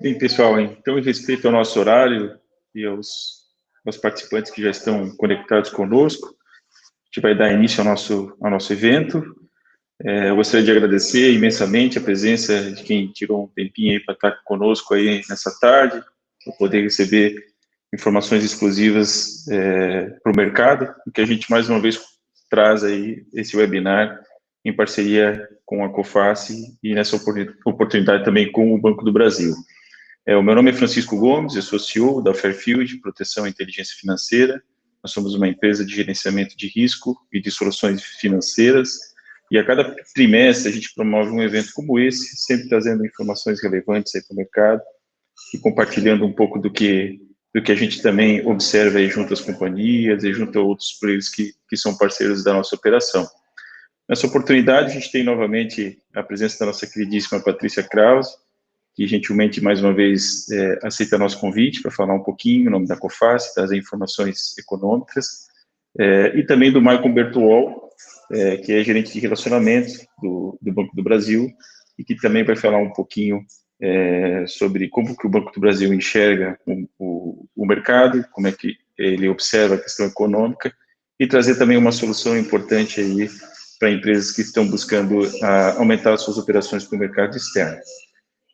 Bem, pessoal, então, em respeito ao nosso horário e aos participantes que já estão conectados conosco, a gente vai dar início ao nosso evento. Eu gostaria de agradecer imensamente a presença de quem tirou um tempinho aí para estar conosco aí nessa tarde, para poder receber informações exclusivas para o mercado, e que a gente mais uma vez traz aí esse webinar em parceria com a COFACE e nessa oportunidade também com o Banco do Brasil. O meu nome é Francisco Gomes, eu sou CEO da Fairfield, Proteção e Inteligência Financeira. Nós somos uma empresa de gerenciamento de risco e de soluções financeiras, e a cada trimestre a gente promove um evento como esse, sempre trazendo informações relevantes aí para o mercado e compartilhando um pouco do que a gente também observa aí junto às companhias e junto a outros players que são parceiros da nossa operação. Nessa oportunidade, a gente tem novamente a presença da nossa queridíssima Patrícia Krause, que gentilmente, mais uma vez, aceita nosso convite para falar um pouquinho em nome da COFACE, trazer informações econômicas, e também do Maicon Bertuol, que é gerente de relacionamento do Banco do Brasil, e que também vai falar um pouquinho sobre como que o Banco do Brasil enxerga o mercado, como é que ele observa a questão econômica, e trazer também uma solução importante aí para empresas que estão buscando aumentar as suas operações para o mercado externo.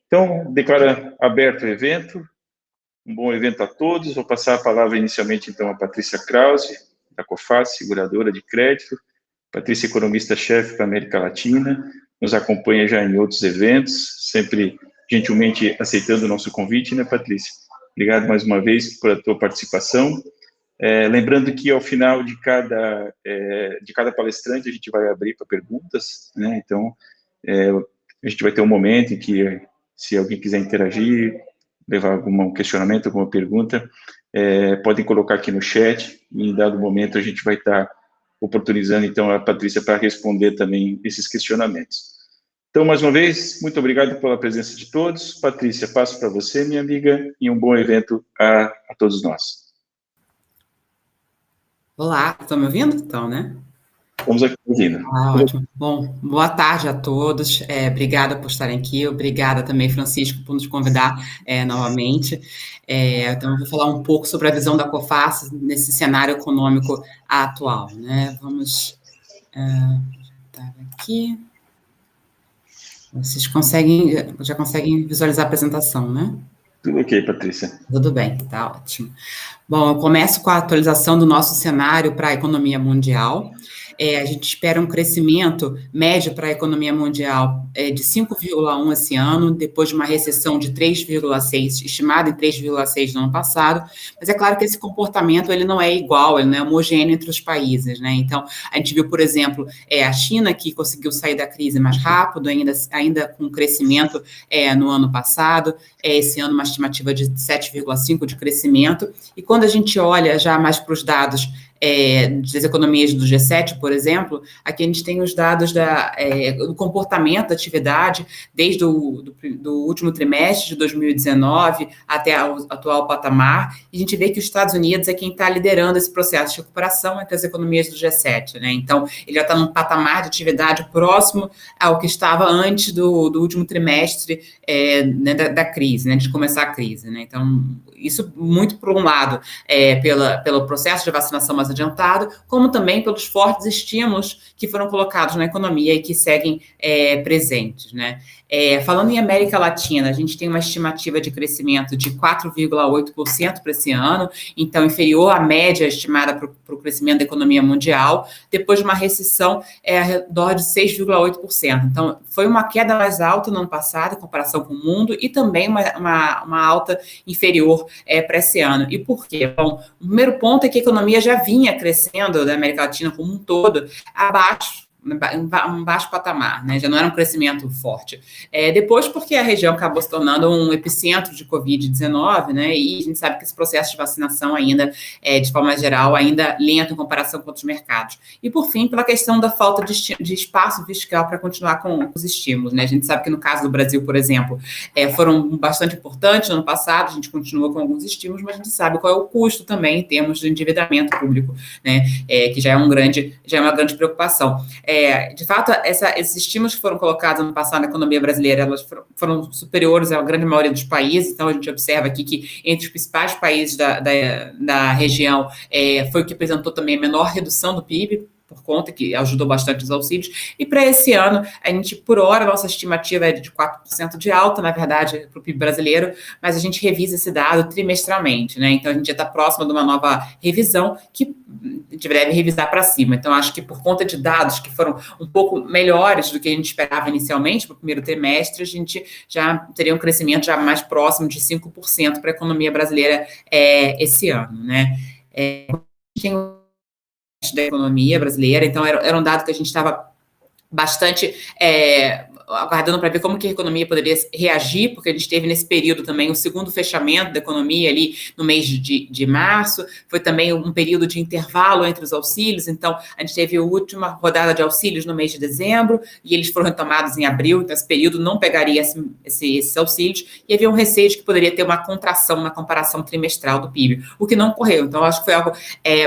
Então, declaro aberto o evento, um bom evento a todos. Vou passar a palavra inicialmente, então, a Patrícia Krause, da COFACE, seguradora de crédito. Patrícia, economista-chefe para a América Latina, nos acompanha já em outros eventos, sempre gentilmente aceitando o nosso convite, né, Patrícia? Obrigado mais uma vez pela tua participação. Lembrando que ao final de cada palestrante a gente vai abrir para perguntas, né? Então, a gente vai ter um momento em que, se alguém quiser interagir, levar algum questionamento, alguma pergunta, podem colocar aqui no chat, e em dado momento a gente vai estar oportunizando, então, a Patrícia para responder também esses questionamentos. Então, mais uma vez, muito obrigado pela presença de todos. Patrícia, passo para você, minha amiga, e um bom evento a todos nós. Olá, estão me ouvindo? Então, né? Estamos aqui ouvindo. Ótimo. Bom, boa tarde a todos. Obrigada por estarem aqui. Obrigada também, Francisco, por nos convidar novamente. Então, eu vou falar um pouco sobre a visão da COFACE nesse cenário econômico atual, né? Vamos estar aqui. Vocês já conseguem visualizar a apresentação, né? Tudo ok, Patrícia. Tudo bem, tá ótimo. Bom, eu começo com a atualização do nosso cenário para a economia mundial. A gente espera um crescimento médio para a economia mundial de 5,1 esse ano, depois de uma recessão de 3,6, estimada em 3,6 no ano passado, mas é claro que esse comportamento ele não é igual, ele não é homogêneo entre os países, né? Então, a gente viu, por exemplo, a China, que conseguiu sair da crise mais rápido, ainda com crescimento no ano passado, esse ano uma estimativa de 7,5 de crescimento, e quando a gente olha já mais para os dados das economias do G7, por exemplo, aqui a gente tem os dados do comportamento da atividade desde do último trimestre de 2019 até o atual patamar, e a gente vê que os Estados Unidos é quem está liderando esse processo de recuperação entre as economias do G7, né? Então, ele já está num patamar de atividade próximo ao que estava antes do último trimestre né, da crise, né, de começar a crise, né? Então, isso muito por um lado pelo processo de vacinação mais adiantado, como também pelos fortes estímulos que foram colocados na economia e que seguem presentes, né? Falando em América Latina, a gente tem uma estimativa de crescimento de 4,8% para esse ano, então inferior à média estimada para o crescimento da economia mundial, depois de uma recessão ao redor de 6,8%. Então, foi uma queda mais alta no ano passado, em comparação com o mundo, e também uma alta inferior para esse ano. E por quê? Bom, o primeiro ponto é que a economia já vinha crescendo da América Latina como um todo, um baixo patamar, né? Já não era um crescimento forte. Depois, porque a região acabou se tornando um epicentro de Covid-19, né? E a gente sabe que esse processo de vacinação ainda, de forma geral, ainda lento em comparação com outros mercados. E, por fim, pela questão da falta de espaço fiscal para continuar com os estímulos, né? A gente sabe que no caso do Brasil, por exemplo, foram bastante importantes no ano passado, a gente continua com alguns estímulos, mas a gente sabe qual é o custo também em termos de endividamento público, né? Que já é uma grande preocupação. de fato, esses estímulos que foram colocados no passado na economia brasileira, elas foram superiores à grande maioria dos países, então a gente observa aqui que entre os principais países da região foi o que apresentou também a menor redução do PIB, por conta que ajudou bastante os auxílios, e para esse ano, a gente, por hora, a nossa estimativa é de 4% de alta, na verdade, para o PIB brasileiro, mas a gente revisa esse dado trimestralmente, né? Então, a gente já está próximo de uma nova revisão que a gente deve revisar para cima. Então, acho que por conta de dados que foram um pouco melhores do que a gente esperava inicialmente, para o primeiro trimestre, a gente já teria um crescimento já mais próximo de 5% para a economia brasileira esse ano, né? Tem da economia brasileira, então era um dado que a gente estava bastante aguardando para ver como que a economia poderia reagir, porque a gente teve nesse período também o segundo fechamento da economia ali no mês de março, foi também um período de intervalo entre os auxílios, então a gente teve a última rodada de auxílios no mês de dezembro, e eles foram retomados em abril, então esse período não pegaria esses auxílios, e havia um receio de que poderia ter uma contração na comparação trimestral do PIB, o que não ocorreu, então acho que foi algo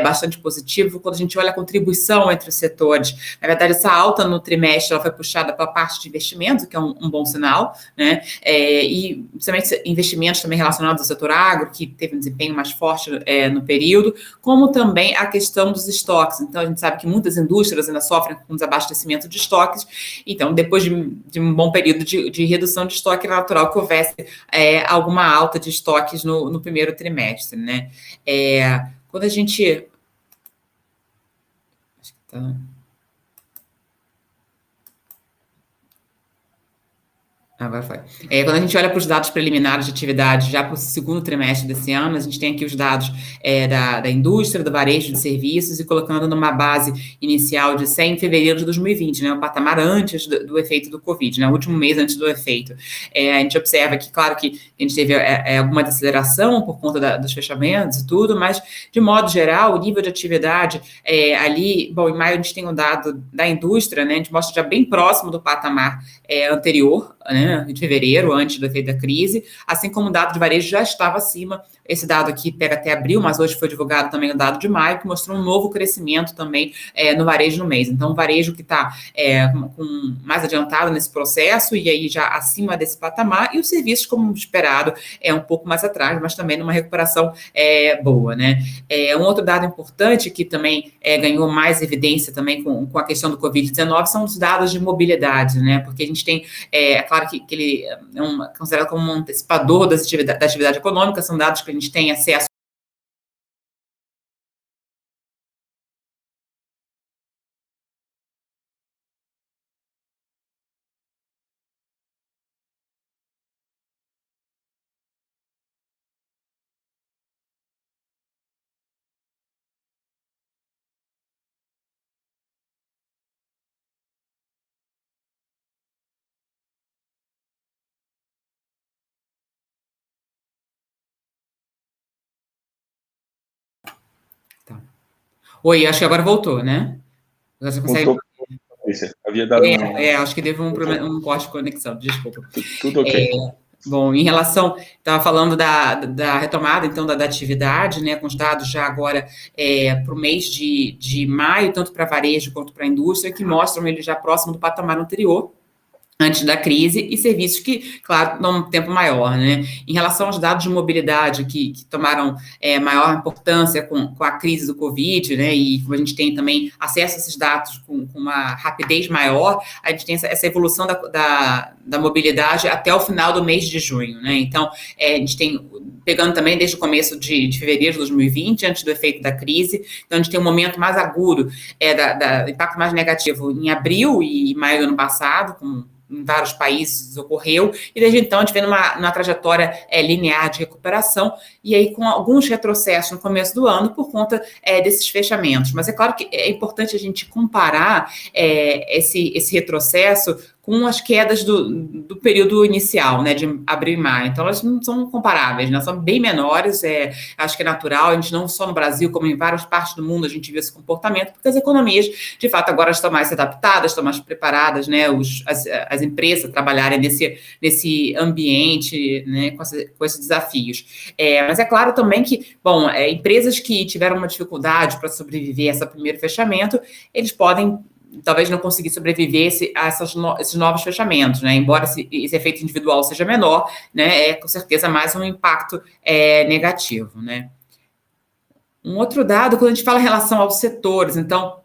bastante positivo, quando a gente olha a contribuição entre os setores, na verdade essa alta no trimestre, ela foi puxada pela parte de investimento, que é um bom sinal, né? E principalmente investimentos também relacionados ao setor agro, que teve um desempenho mais forte no período, como também a questão dos estoques. Então, a gente sabe que muitas indústrias ainda sofrem com desabastecimento de estoques, então, depois de um bom período de redução de estoque, é natural que houvesse alguma alta de estoques no primeiro trimestre, né? Quando a gente... Acho que tá... Agora foi. Quando a gente olha para os dados preliminares de atividade já para o segundo trimestre desse ano, a gente tem aqui os dados da indústria, do varejo de serviços e colocando numa base inicial de 100 em fevereiro de 2020, né, o patamar antes do efeito do Covid, né, o último mês antes do efeito. A gente observa que, claro que a gente teve alguma desaceleração por conta dos fechamentos e tudo, mas, de modo geral, o nível de atividade ali, bom, em maio a gente tem um dado da indústria, né, a gente mostra já bem próximo do patamar anterior, né, de fevereiro, antes do efeito da crise, assim como o dado de varejo já estava acima. Esse dado aqui pega até abril, mas hoje foi divulgado também o dado de maio, que mostrou um novo crescimento também no varejo no mês. Então, o varejo que está mais adiantado nesse processo e aí já acima desse patamar, e os serviços, como esperado, um pouco mais atrás, mas também numa recuperação boa, né? Um outro dado importante que também ganhou mais evidência também com a questão do Covid-19 são os dados de mobilidade, né? Porque a gente tem, claro que ele é considerado como um antecipador da atividade econômica, são dados que a gente tem acesso. Tá. Oi, acho que agora voltou, né? Você consegue... Voltou. Havia dado acho que teve um corte de conexão, desculpa. Tudo ok. Bom, em relação, estava falando da retomada, então, da atividade, né, com os dados já agora para o mês de maio, tanto para varejo quanto para a indústria, que mostram ele já próximo do patamar anterior, antes da crise, e serviços que, claro, dão um tempo maior, né? Em relação aos dados de mobilidade que tomaram maior importância com a crise do Covid, né? E como a gente tem também acesso a esses dados com uma rapidez maior, a gente tem essa evolução da mobilidade até o final do mês de junho, né? Então, a gente tem, pegando também desde o começo de fevereiro de 2020, antes do efeito da crise, então a gente tem um momento mais agudo, impacto mais negativo em abril e maio do ano passado, em vários países ocorreu, e desde então a gente vem numa trajetória linear de recuperação, e aí com alguns retrocessos no começo do ano por conta desses fechamentos. Mas é claro que é importante a gente comparar esse retrocesso com as quedas do período inicial, né, de abril e maio. Então, elas não são comparáveis, né, são bem menores, acho que é natural, a gente não só no Brasil, como em várias partes do mundo, a gente vê esse comportamento, porque as economias, de fato, agora estão mais adaptadas, estão mais preparadas, né, as empresas trabalharem nesse ambiente, né, com esses desafios. Mas é claro também que, bom, empresas que tiveram uma dificuldade para sobreviver a esse primeiro fechamento, eles podem talvez não conseguir sobreviver a esses novos fechamentos, né? Embora esse efeito individual seja menor, né? É com certeza mais um impacto negativo, né? Um outro dado, quando a gente fala em relação aos setores, então,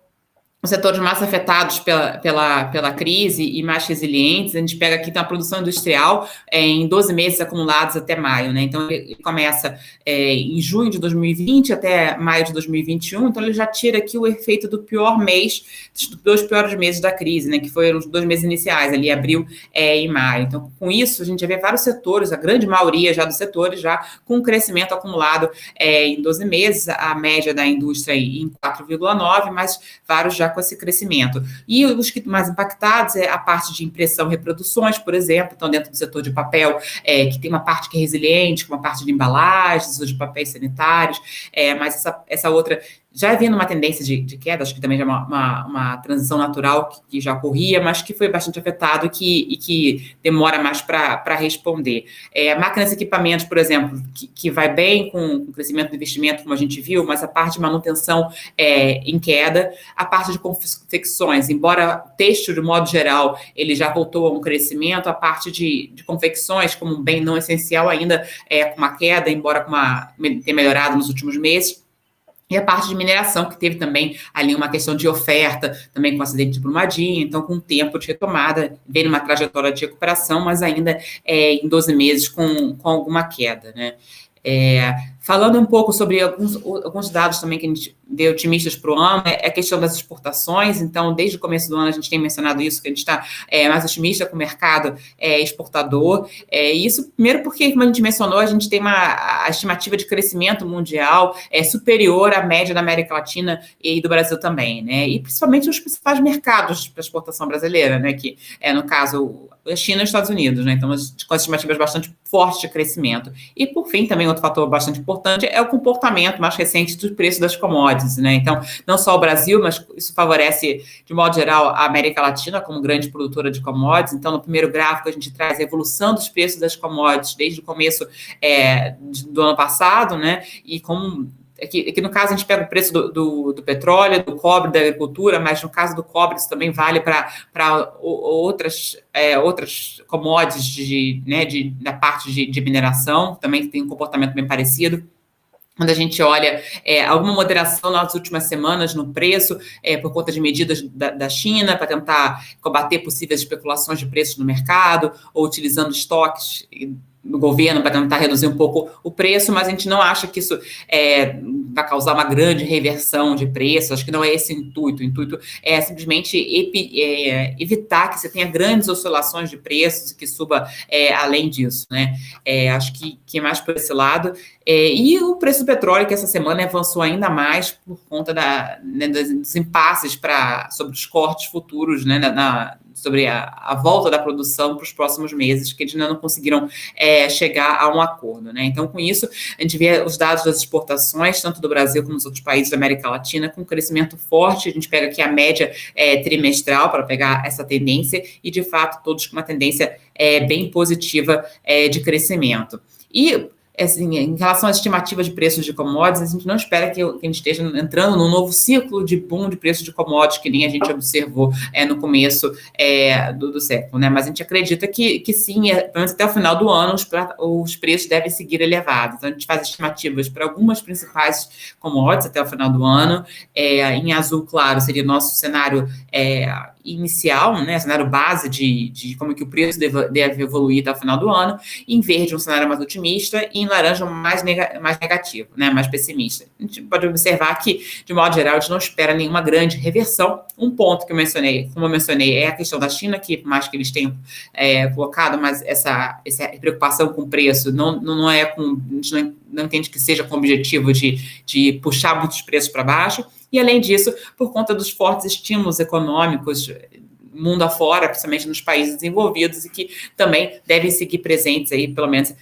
os setores mais afetados pela crise e mais resilientes, a gente pega aqui então, a produção industrial em 12 meses acumulados até maio, né? Então, ele começa em junho de 2020 até maio de 2021, então ele já tira aqui o efeito do pior mês, dos 2 piores meses da crise, né? Que foram os 2 meses iniciais, ali abril e maio. Então, com isso, a gente já vê vários setores, a grande maioria já dos setores, já com crescimento acumulado em 12 meses, a média da indústria em 4,9, mas vários já com esse crescimento. E os que mais impactados é a parte de impressão e reproduções, por exemplo, então dentro do setor de papel, que tem uma parte que é resiliente, com uma parte de embalagens, de papéis sanitários, mas essa outra já havia uma tendência de queda, acho que também já é uma transição natural que já ocorria, mas que foi bastante afetado e que demora mais para responder. Máquinas e equipamentos, por exemplo, que vai bem com o crescimento do investimento, como a gente viu, mas a parte de manutenção em queda, a parte de confecções, embora têxtil, de modo geral, ele já voltou a um crescimento, a parte de confecções, como um bem não essencial, ainda com uma queda, embora tenha melhorado nos últimos meses. E a parte de mineração, que teve também ali uma questão de oferta, também com o acidente de Brumadinho, então com tempo de retomada, veio uma trajetória de recuperação, mas ainda em 12 meses com alguma queda, né? Falando um pouco sobre alguns dados também que a gente vê otimistas para o ano, é a questão das exportações. Então, desde o começo do ano, a gente tem mencionado isso, que a gente está mais otimista com o mercado exportador. Isso, primeiro porque, como a gente mencionou, a gente tem a estimativa de crescimento mundial superior à média da América Latina e do Brasil também, né? E principalmente os principais mercados para exportação brasileira, né? Que no caso, a China e os Estados Unidos, né? Então, com as estimativas bastante fortes de crescimento. E, por fim, também outro fator bastante importante é o comportamento mais recente dos preços das commodities, né? Então, não só o Brasil, mas isso favorece, de modo geral, a América Latina como grande produtora de commodities. Então, no primeiro gráfico, a gente traz a evolução dos preços das commodities desde o começo do ano passado, né? E como aqui no caso a gente pega o preço do petróleo, do cobre, da agricultura, mas no caso do cobre isso também vale para outras commodities da parte de mineração, também tem um comportamento bem parecido. Quando a gente olha alguma moderação nas últimas semanas no preço, por conta de medidas da China, para tentar combater possíveis especulações de preços no mercado, ou utilizando estoques no governo para tentar reduzir um pouco o preço, mas a gente não acha que isso vai causar uma grande reversão de preço. Acho que não é esse o intuito. O intuito é simplesmente evitar que você tenha grandes oscilações de preços e que suba além disso, né? Acho que é mais por esse lado. E o preço do petróleo, que essa semana avançou ainda mais por conta dos impasses sobre os cortes futuros, né, sobre a volta da produção para os próximos meses, que eles ainda não conseguiram chegar a um acordo, né? Então, com isso, a gente vê os dados das exportações, tanto do Brasil como dos outros países da América Latina, com crescimento forte. A gente pega aqui a média trimestral para pegar essa tendência e, de fato, todos com uma tendência bem positiva de crescimento. E assim, em relação às estimativas de preços de commodities, a gente não espera que a gente esteja entrando num novo ciclo de boom de preços de commodities, que nem a gente observou no começo do século, né? Mas a gente acredita que sim, pelo menos até o final do ano, os preços devem seguir elevados. Então, a gente faz estimativas para algumas principais commodities até o final do ano. Em azul claro seria o nosso cenário inicial, né, cenário base de como que o preço deve evoluir até o final do ano. Em verde, um cenário mais otimista, e em laranja, mais negativo, né, mais pessimista. A gente pode observar que, de modo geral, a gente não espera nenhuma grande reversão. Um ponto que como eu mencionei, é a questão da China, que por mais que eles tenham colocado, mas essa preocupação com o preço não é com... A gente não entende que seja com o objetivo de puxar muitos preços para baixo. E, além disso, por conta dos fortes estímulos econômicos mundo afora, principalmente nos países desenvolvidos, e que também devem seguir presentes aí, pelo menos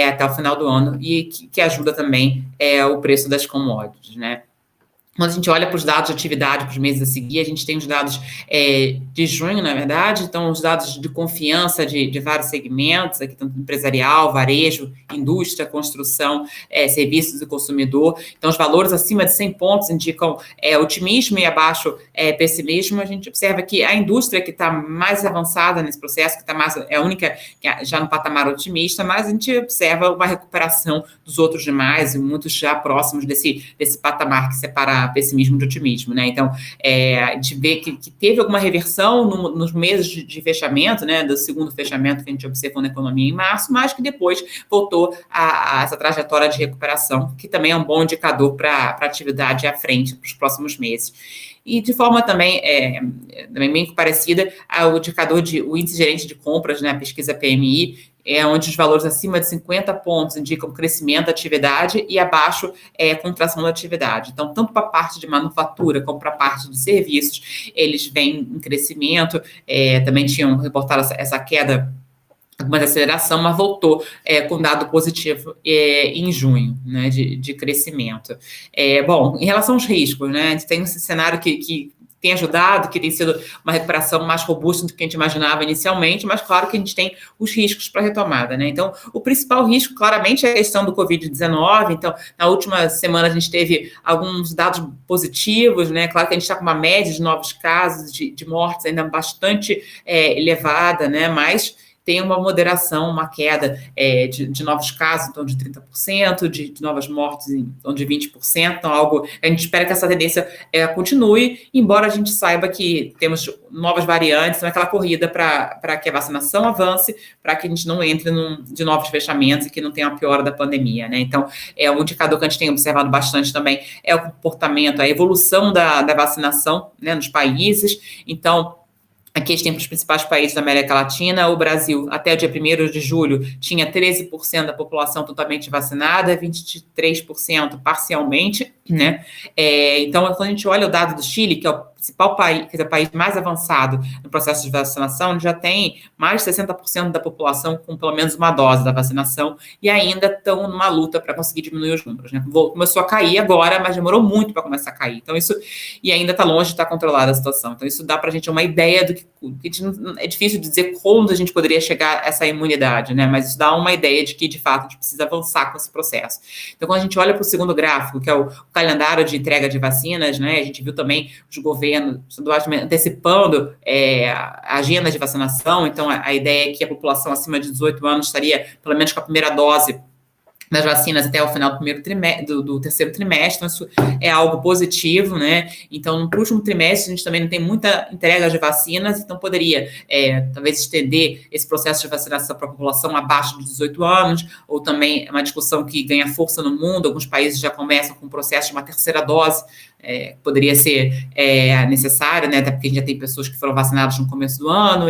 até o final do ano, e que ajuda também o preço das commodities, né? Quando a gente olha para os dados de atividade para os meses a seguir, a gente tem os dados de junho, na verdade, então os dados de confiança de vários segmentos, aqui tanto empresarial, varejo, indústria, construção, serviços e consumidor. Então, os valores acima de 100 pontos indicam otimismo e abaixo pessimismo. A gente observa que a indústria que está mais avançada nesse processo, que está mais, é a única que já no patamar otimista, mas a gente observa uma recuperação dos outros demais, e muitos já próximos desse patamar que separa pessimismo de otimismo, né? Então, a gente vê que teve alguma reversão nos meses de fechamento, né, do segundo fechamento que a gente observou na economia em março, mas que depois voltou a essa trajetória de recuperação, que também é um bom indicador para a atividade à frente para os próximos meses. E de forma também bem parecida ao indicador o índice gerente de compras, né, a pesquisa PMI, onde os valores acima de 50 pontos indicam crescimento da atividade e abaixo contração da atividade. Então, tanto para a parte de manufatura como para a parte de serviços, eles vêm em crescimento, também tinham reportado essa queda, alguma desaceleração, mas voltou com dado positivo em junho, né, de crescimento. Bom, em relação aos riscos, né, a gente tem esse cenário que tem ajudado, que tem sido uma recuperação mais robusta do que a gente imaginava inicialmente, mas claro que a gente tem os riscos para a retomada, né? Então, o principal risco, claramente, é a questão do Covid-19. Então, na última semana, a gente teve alguns dados positivos, né? Claro que a gente está com uma média de novos casos, de mortes ainda bastante elevada, né? Mas tem uma moderação, uma queda de novos casos, então de 30%, de novas mortes, então de 20%, então algo, a gente espera que essa tendência continue, embora a gente saiba que temos novas variantes, então é aquela corrida para que a vacinação avance, para que a gente não entre de novos fechamentos e que não tenha uma piora da pandemia, né? Então, um indicador que a gente tem observado bastante também é o comportamento, a evolução da vacinação, né, nos países. Então, aqui a gente tem os principais países da América Latina. O Brasil, até o dia 1º de julho, tinha 13% da população totalmente vacinada, 23% parcialmente, né? Então, quando a gente olha o dado do Chile, que é o principal país, que é o país mais avançado no processo de vacinação, já tem mais de 60% da população com pelo menos uma dose da vacinação e ainda estão numa luta para conseguir diminuir os números, né? Começou a cair agora, mas demorou muito para começar a cair. Então, isso, e ainda está longe de estar controlada a situação. Então, isso dá para a gente uma ideia do que é difícil de dizer quando a gente poderia chegar a essa imunidade, né? Mas isso dá uma ideia de que, de fato, a gente precisa avançar com esse processo. Então, quando a gente olha para o segundo gráfico, que é o calendário de entrega de vacinas, né? A gente viu também os governos antecipando a agenda de vacinação. Então, a ideia é que a população acima de 18 anos estaria, pelo menos com a primeira dose das vacinas até o final do terceiro trimestre, então isso é algo positivo, né? Então, no último trimestre, a gente também não tem muita entrega de vacinas, então poderia, talvez, estender esse processo de vacinação para a população abaixo de 18 anos, ou também é uma discussão que ganha força no mundo, alguns países já começam com o processo de uma terceira dose, poderia ser necessário, né? Até porque a gente já tem pessoas que foram vacinadas no começo do ano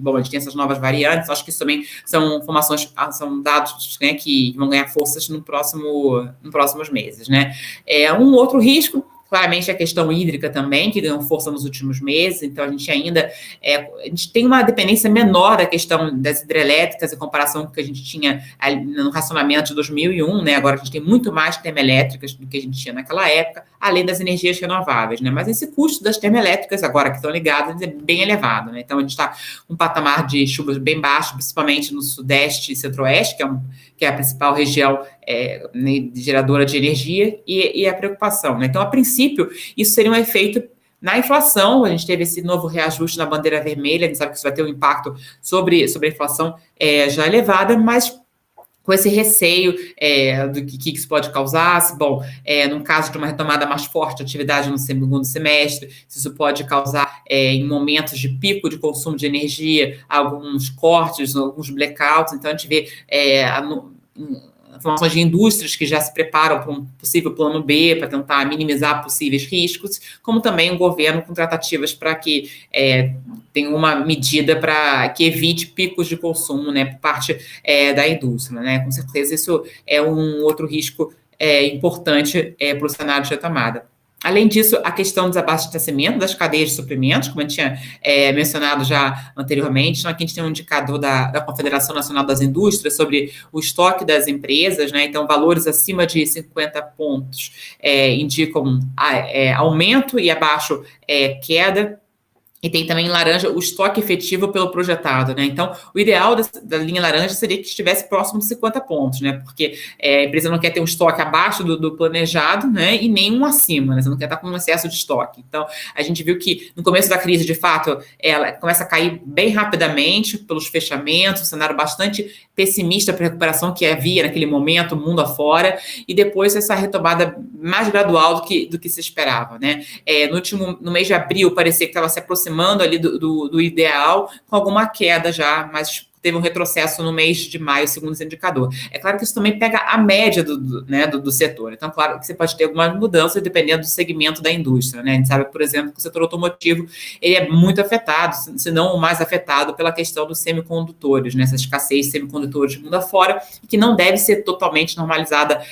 bom, a gente tem essas novas variantes. Acho que isso também são informações, são dados, né, que vão ganhar forças nos próximos meses, né? Um outro risco, claramente, a questão hídrica também, que ganhou força nos últimos meses. Então, a gente ainda a gente tem uma dependência menor da questão das hidrelétricas em comparação com o que a gente tinha no racionamento de 2001, né? Agora a gente tem muito mais termoelétricas do que a gente tinha naquela época, além das energias renováveis, né? Mas esse custo das termoelétricas, agora que estão ligadas, é bem elevado, né? Então, a gente está com um patamar de chuvas bem baixo, principalmente no sudeste e centro-oeste, que é a principal região geradora de energia, e a preocupação, né? Então, a princípio, isso seria um efeito na inflação. A gente teve esse novo reajuste na bandeira vermelha, a gente sabe que isso vai ter um impacto sobre a inflação já elevada, mas com esse receio do que isso pode causar, bom, no caso de uma retomada mais forte de atividade no segundo semestre, se isso pode causar, em momentos de pico de consumo de energia, alguns cortes, alguns blackouts. Então, a gente vê informações de indústrias que já se preparam para um possível plano B, para tentar minimizar possíveis riscos, como também um governo com tratativas para que tenha uma medida para que evite picos de consumo, né, por parte da indústria, né? Com certeza isso é um outro risco importante para o cenário de retomada. Além disso, a questão do desabastecimento das cadeias de suprimentos, como eu tinha mencionado já anteriormente. Então, aqui a gente tem um indicador da Confederação Nacional das Indústrias sobre o estoque das empresas, né? Então, valores acima de 50 pontos indicam aumento e abaixo queda. E tem também em laranja o estoque efetivo pelo projetado, né? Então, o ideal da linha laranja seria que estivesse próximo de 50 pontos, né? Porque a empresa não quer ter um estoque abaixo do planejado, né? E nem um acima, né? Você não quer estar com um excesso de estoque. Então, a gente viu que no começo da crise, de fato, ela começa a cair bem rapidamente pelos fechamentos, um cenário bastante pessimista para a recuperação que havia naquele momento, mundo afora, e depois essa retomada mais gradual do que se esperava, né? No mês de abril, parecia que estava se aproximando ali do ideal, com alguma queda já, mas teve um retrocesso no mês de maio, segundo esse indicador. É claro que isso também pega a média do setor. Então, claro que você pode ter algumas mudanças dependendo do segmento da indústria, né? A gente sabe, por exemplo, que o setor automotivo ele é muito afetado, se não o mais afetado, pela questão dos semicondutores, né? Essa escassez de semicondutores de mundo afora, que não deve ser totalmente normalizada,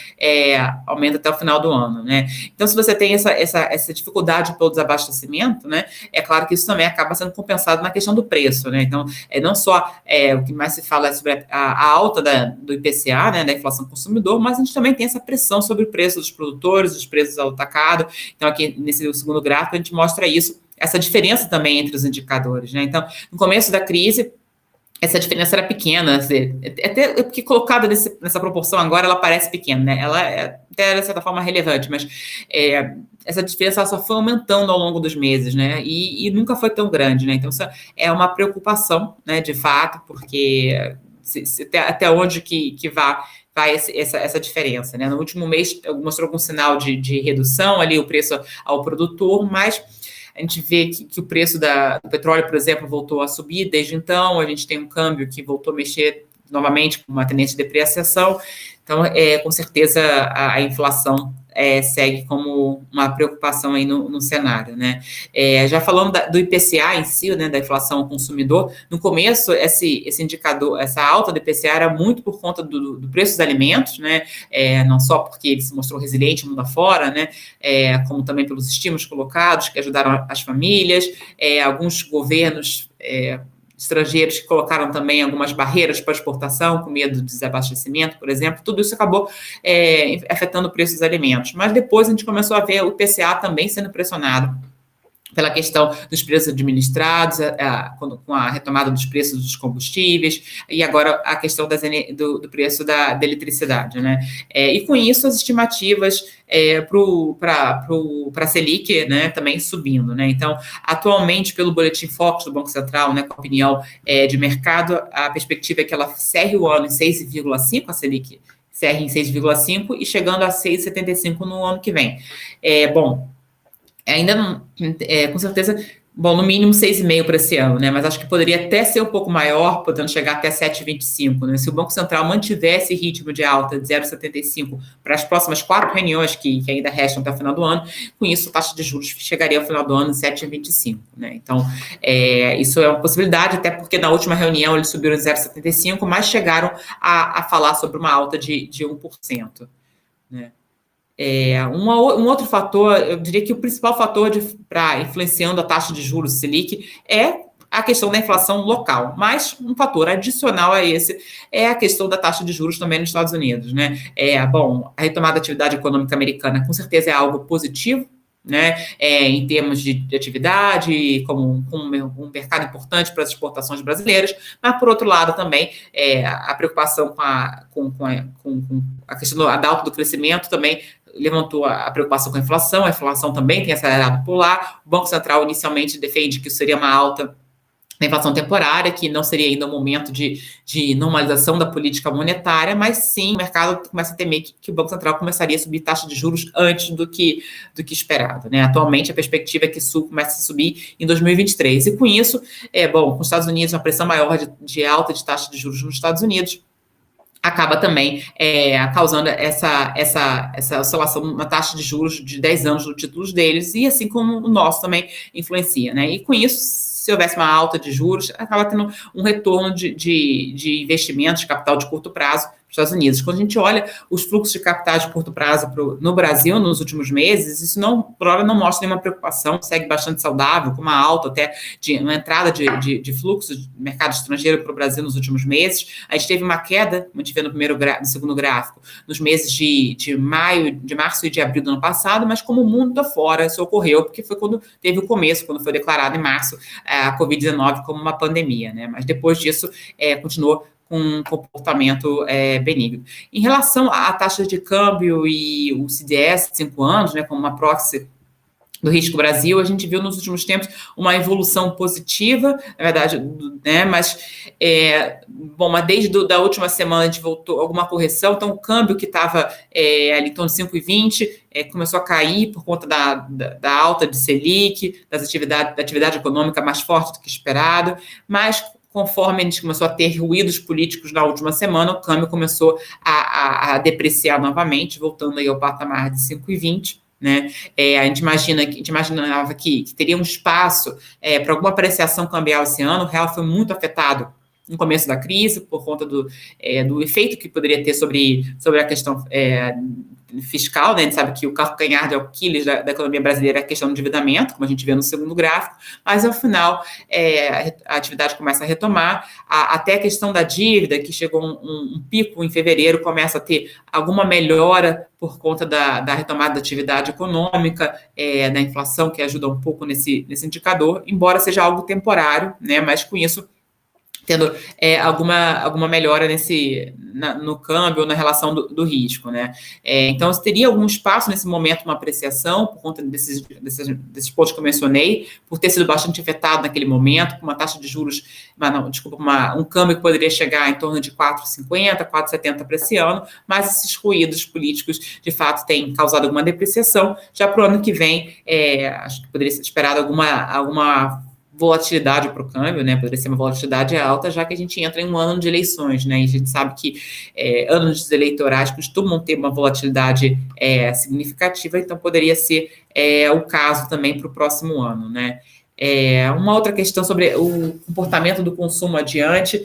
aumenta até o final do ano, né? Então, se você tem essa dificuldade pelo desabastecimento, né? É claro que isso também acaba sendo compensado na questão do preço, né? Então, não só o que mais se fala é sobre a alta do IPCA, né, da inflação do consumidor, mas a gente também tem essa pressão sobre o preço dos produtores, os preços ao atacado. Então, aqui nesse segundo gráfico, a gente mostra isso, essa diferença também entre os indicadores, né? Então, no começo da crise, essa diferença era pequena, até porque colocada nessa proporção agora, ela parece pequena, né? Ela é até, de certa forma, relevante, mas essa diferença só foi aumentando ao longo dos meses, né? E nunca foi tão grande, né? Então, isso é uma preocupação, né, de fato, porque até onde que vai essa diferença, né? No último mês, mostrou algum sinal de redução ali, o preço ao produtor, mas a gente vê que o preço do petróleo, por exemplo, voltou a subir desde então. A gente tem um câmbio que voltou a mexer novamente com uma tendência de depreciação. Então, com certeza, a inflação segue como uma preocupação aí no cenário, né? Já falando do IPCA em si, né, da inflação ao consumidor, no começo, esse indicador, essa alta do IPCA era muito por conta do preço dos alimentos, né? Não só porque ele se mostrou resiliente mundo afora, né? Como também pelos estímulos colocados que ajudaram as famílias, alguns governos estrangeiros que colocaram também algumas barreiras para exportação, com medo de desabastecimento, por exemplo. Tudo isso acabou afetando o preço dos alimentos. Mas depois a gente começou a ver o IPCA também sendo pressionado pela questão dos preços administrados, com a retomada dos preços dos combustíveis, e agora a questão do preço da eletricidade, né? E com isso as estimativas para a Selic, né, também subindo, né? Então, atualmente, pelo Boletim Focus do Banco Central, né, com a opinião de mercado, a perspectiva é que ela cerre o ano em 6,5%, a Selic cerre em 6,5% e chegando a 6,75% no ano que vem. Ainda não, com certeza, no mínimo 6,5% para esse ano, né? Mas acho que poderia até ser um pouco maior, podendo chegar até 7,25%, né? Se o Banco Central mantivesse ritmo de alta de 0,75% para as próximas 4 reuniões que ainda restam até o final do ano, com isso a taxa de juros chegaria ao final do ano em 7,25%, né? Então, isso é uma possibilidade, até porque na última reunião eles subiram 0,75%, mas chegaram a falar sobre uma alta de 1%, né? Um outro fator, eu diria que o principal fator para influenciando a taxa de juros Selic é a questão da inflação local, mas um fator adicional a esse é a questão da taxa de juros também nos Estados Unidos, né? A retomada da atividade econômica americana com certeza é algo positivo, né, em termos de atividade, como um mercado importante para as exportações brasileiras, mas, por outro lado, também a preocupação com a questão da alta do crescimento também levantou a preocupação com a inflação também tem acelerado por lá. O Banco Central inicialmente defende que isso seria uma alta na inflação temporária, que não seria ainda um momento de normalização da política monetária, mas sim o mercado começa a temer que o Banco Central começaria a subir taxa de juros antes do que esperado, né? Atualmente, a perspectiva é que isso comece a subir em 2023. E com isso, com os Estados Unidos, uma pressão maior de alta de taxa de juros nos Estados Unidos, acaba também causando essa oscilação na taxa de juros de 10 anos dos títulos deles, e assim como o nosso também influencia, né? E com isso, se houvesse uma alta de juros, acaba tendo um retorno de investimentos, de capital de curto prazo, Estados Unidos. Quando a gente olha os fluxos de capitais de curto prazo no Brasil nos últimos meses, isso por hora não mostra nenhuma preocupação, segue bastante saudável, com uma alta até de uma entrada de fluxo de mercado estrangeiro para o Brasil nos últimos meses. A gente teve uma queda, como a gente vê no segundo gráfico, nos meses de março e de abril do ano passado, mas como o mundo afora isso ocorreu, porque foi quando teve o começo, quando foi declarado em março a Covid-19 como uma pandemia, né? Mas depois disso continuou com um comportamento benigno. Em relação à taxa de câmbio e o CDS de 5 anos, né, como uma proxy do risco Brasil, a gente viu nos últimos tempos uma evolução positiva, na verdade, né, mas desde a última semana a gente voltou alguma correção, então o câmbio que estava ali em torno de 5,20 começou a cair por conta da alta de Selic, da atividade econômica mais forte do que esperado, mas conforme a gente começou a ter ruídos políticos na última semana, o câmbio começou a depreciar novamente, voltando aí ao patamar de 5,20, né? A gente imaginava que teria um espaço para alguma apreciação cambial esse ano. O real foi muito afetado no começo da crise, por conta do efeito que poderia ter sobre a questão fiscal, né? A gente sabe que o calcanhar de Aquiles da economia brasileira é a questão do endividamento, como a gente vê no segundo gráfico, mas ao final a atividade começa a retomar, até a questão da dívida, que chegou um pico em fevereiro, começa a ter alguma melhora por conta da retomada da atividade econômica, da inflação, que ajuda um pouco nesse indicador, embora seja algo temporário, né? Mas com isso tendo alguma melhora no câmbio ou na relação do risco, né? Então, teria algum espaço nesse momento, uma apreciação, por conta desses pontos que eu mencionei, por ter sido bastante afetado naquele momento, com uma taxa de juros, um câmbio que poderia chegar em torno de 4,50, 4,70 para esse ano, mas esses ruídos políticos, de fato, têm causado alguma depreciação. Já para o ano que vem, acho que poderia ser esperado alguma volatilidade para o câmbio, né? Poderia ser uma volatilidade alta, já que a gente entra em um ano de eleições, né? E a gente sabe que anos eleitorais costumam ter uma volatilidade significativa, então poderia ser o caso também para o próximo ano, né? Uma outra questão sobre o comportamento do consumo adiante.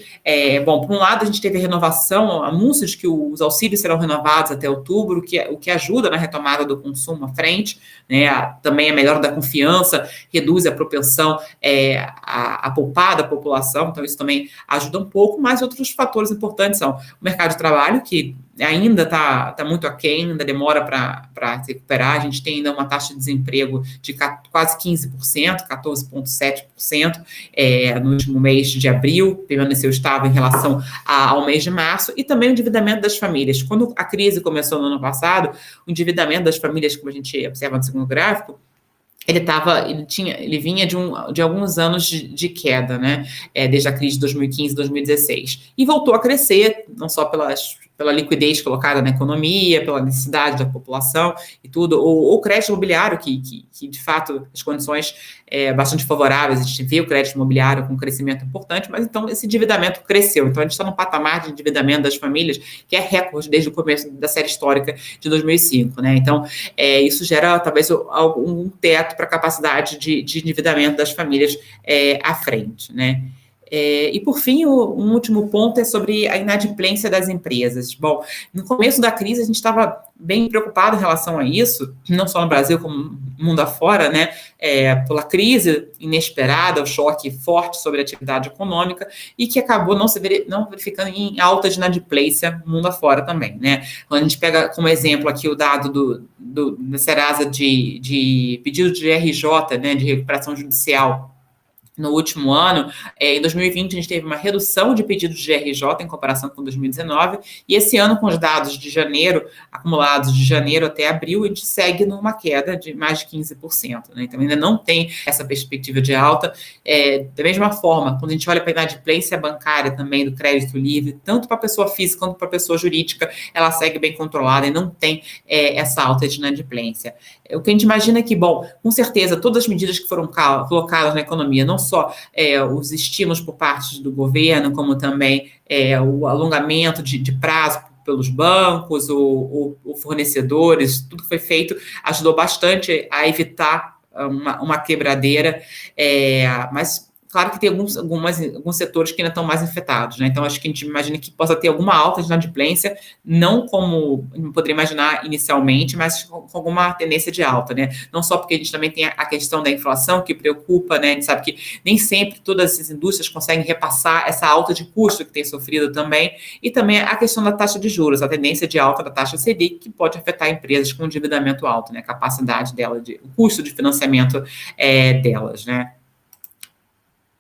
Por um lado, a gente teve a renovação, anúncios que os auxílios serão renovados até outubro, o que ajuda na retomada do consumo à frente, né? Também a melhora da confiança, reduz a propensão a poupar da população, então isso também ajuda um pouco, mas outros fatores importantes são o mercado de trabalho, que ainda está muito aquém, ainda demora para se recuperar. A gente tem ainda uma taxa de desemprego de quase 15%, 14,7% no último mês de abril, permaneceu estável em relação ao mês de março, e também o endividamento das famílias. Quando a crise começou no ano passado, o endividamento das famílias, como a gente observa no segundo gráfico, ele vinha de alguns anos de queda, né? Desde a crise de 2015 e 2016. E voltou a crescer, não só pela liquidez colocada na economia, pela necessidade da população e tudo, ou o crédito imobiliário, que de fato as condições bastante favoráveis, a gente vê o crédito imobiliário com um crescimento importante, mas então esse endividamento cresceu. Então a gente está num patamar de endividamento das famílias que é recorde desde o começo da série histórica de 2005, né? Então isso gera talvez um teto para a capacidade de endividamento das famílias à frente, né? E, por fim, um último ponto é sobre a inadimplência das empresas. Bom, no começo da crise, a gente estava bem preocupado em relação a isso, não só no Brasil, como no mundo afora, né? Pela crise inesperada, o choque forte sobre a atividade econômica, e que acabou não verificando em alta de inadimplência no mundo afora também, né? Quando a gente pega como exemplo aqui o dado da Serasa de pedido de RJ, né, de recuperação judicial, no último ano, em 2020, a gente teve uma redução de pedidos de RJ em comparação com 2019, e esse ano, com os dados de janeiro, acumulados de janeiro até abril, a gente segue numa queda de mais de 15%, né? Então, ainda não tem essa perspectiva de alta. Da mesma forma, quando a gente olha para a inadimplência bancária também do crédito livre, tanto para a pessoa física quanto para a pessoa jurídica, ela segue bem controlada e não tem essa alta de inadimplência. O que a gente imagina é que, bom, com certeza, todas as medidas que foram colocadas na economia, não só os estímulos por parte do governo, como também o alongamento de prazo pelos bancos ou fornecedores, tudo que foi feito ajudou bastante a evitar uma quebradeira, mas claro que tem alguns setores que ainda estão mais afetados, né? Então, acho que a gente imagina que possa ter alguma alta de inadimplência, não como poderia imaginar inicialmente, mas com alguma tendência de alta, né? Não só porque a gente também tem a questão da inflação que preocupa, né? A gente sabe que nem sempre todas as indústrias conseguem repassar essa alta de custo que tem sofrido também, e também a questão da taxa de juros, a tendência de alta da taxa Selic, que pode afetar empresas com endividamento alto, né? A capacidade dela, o custo de financiamento delas, né?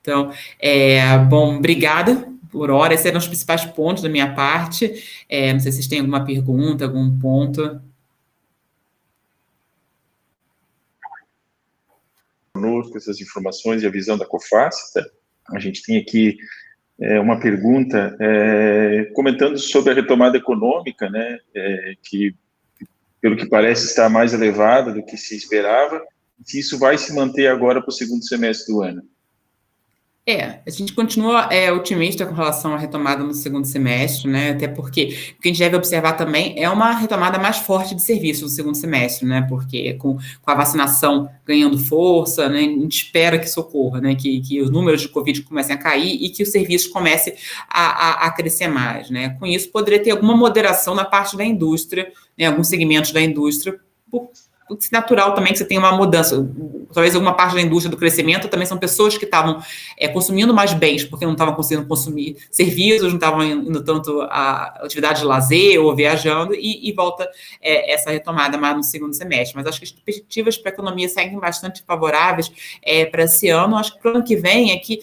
Então, bom, obrigada por hora. Esses eram os principais pontos da minha parte. Não sei se vocês têm alguma pergunta, algum ponto. Conosco essas informações e a visão da COFACE. Tá? A gente tem aqui uma pergunta comentando sobre a retomada econômica, né, que, pelo que parece, está mais elevada do que se esperava, se isso vai se manter agora para o segundo semestre do ano. A gente continua otimista com relação à retomada no segundo semestre, né? Até porque o que a gente deve observar também é uma retomada mais forte de serviços no segundo semestre, né? Porque com a vacinação ganhando força, né? A gente espera que isso ocorra, né? Que os números de Covid comecem a cair e que os serviços comecem a crescer mais, né? Com isso, poderia ter alguma moderação na parte da indústria, né? Alguns segmentos da indústria, é natural também que você tenha uma mudança, talvez alguma parte da indústria do crescimento também são pessoas que estavam consumindo mais bens, porque não estavam conseguindo consumir serviços, não estavam indo tanto a atividade de lazer ou viajando, e volta essa retomada mais no segundo semestre. Mas acho que as perspectivas para a economia seguem bastante favoráveis para esse ano. Acho que para o ano que vem é que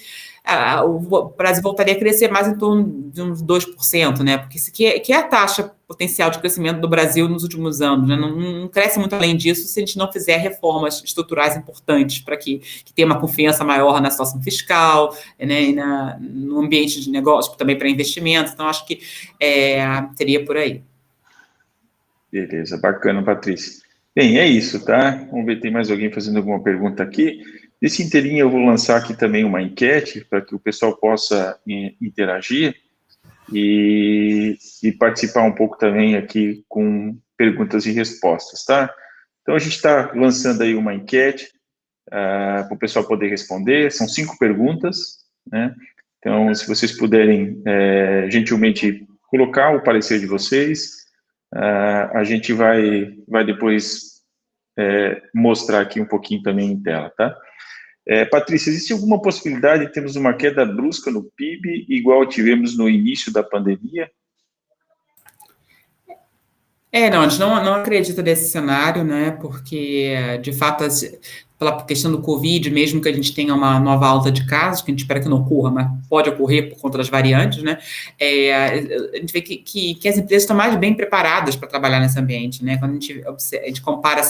o Brasil voltaria a crescer mais em torno de uns 2%, né? Porque isso que é a taxa potencial de crescimento do Brasil nos últimos anos, né? Não cresce muito além disso se a gente não fizer reformas estruturais importantes para que tenha uma confiança maior na situação fiscal, né? E no ambiente de negócio, também para investimentos. Então, acho que seria por aí. Beleza, bacana, Patrícia. Bem, é isso, tá? Vamos ver, tem mais alguém fazendo alguma pergunta aqui? Nesse inteirinho eu vou lançar aqui também uma enquete para que o pessoal possa interagir e participar um pouco também aqui com perguntas e respostas, tá? Então, a gente está lançando aí uma enquete para o pessoal poder responder, são 5 perguntas, né? Então, se vocês puderem gentilmente colocar o parecer de vocês, a gente vai depois mostrar aqui um pouquinho também em tela, tá? Patrícia, existe alguma possibilidade de termos uma queda brusca no PIB, igual tivemos no início da pandemia? Não, a gente não acredita nesse cenário, né? Porque, de fato, pela questão do Covid, mesmo que a gente tenha uma nova alta de casos, que a gente espera que não ocorra, mas pode ocorrer por conta das variantes, né? A gente vê que as empresas estão mais bem preparadas para trabalhar nesse ambiente, né? Quando a gente compara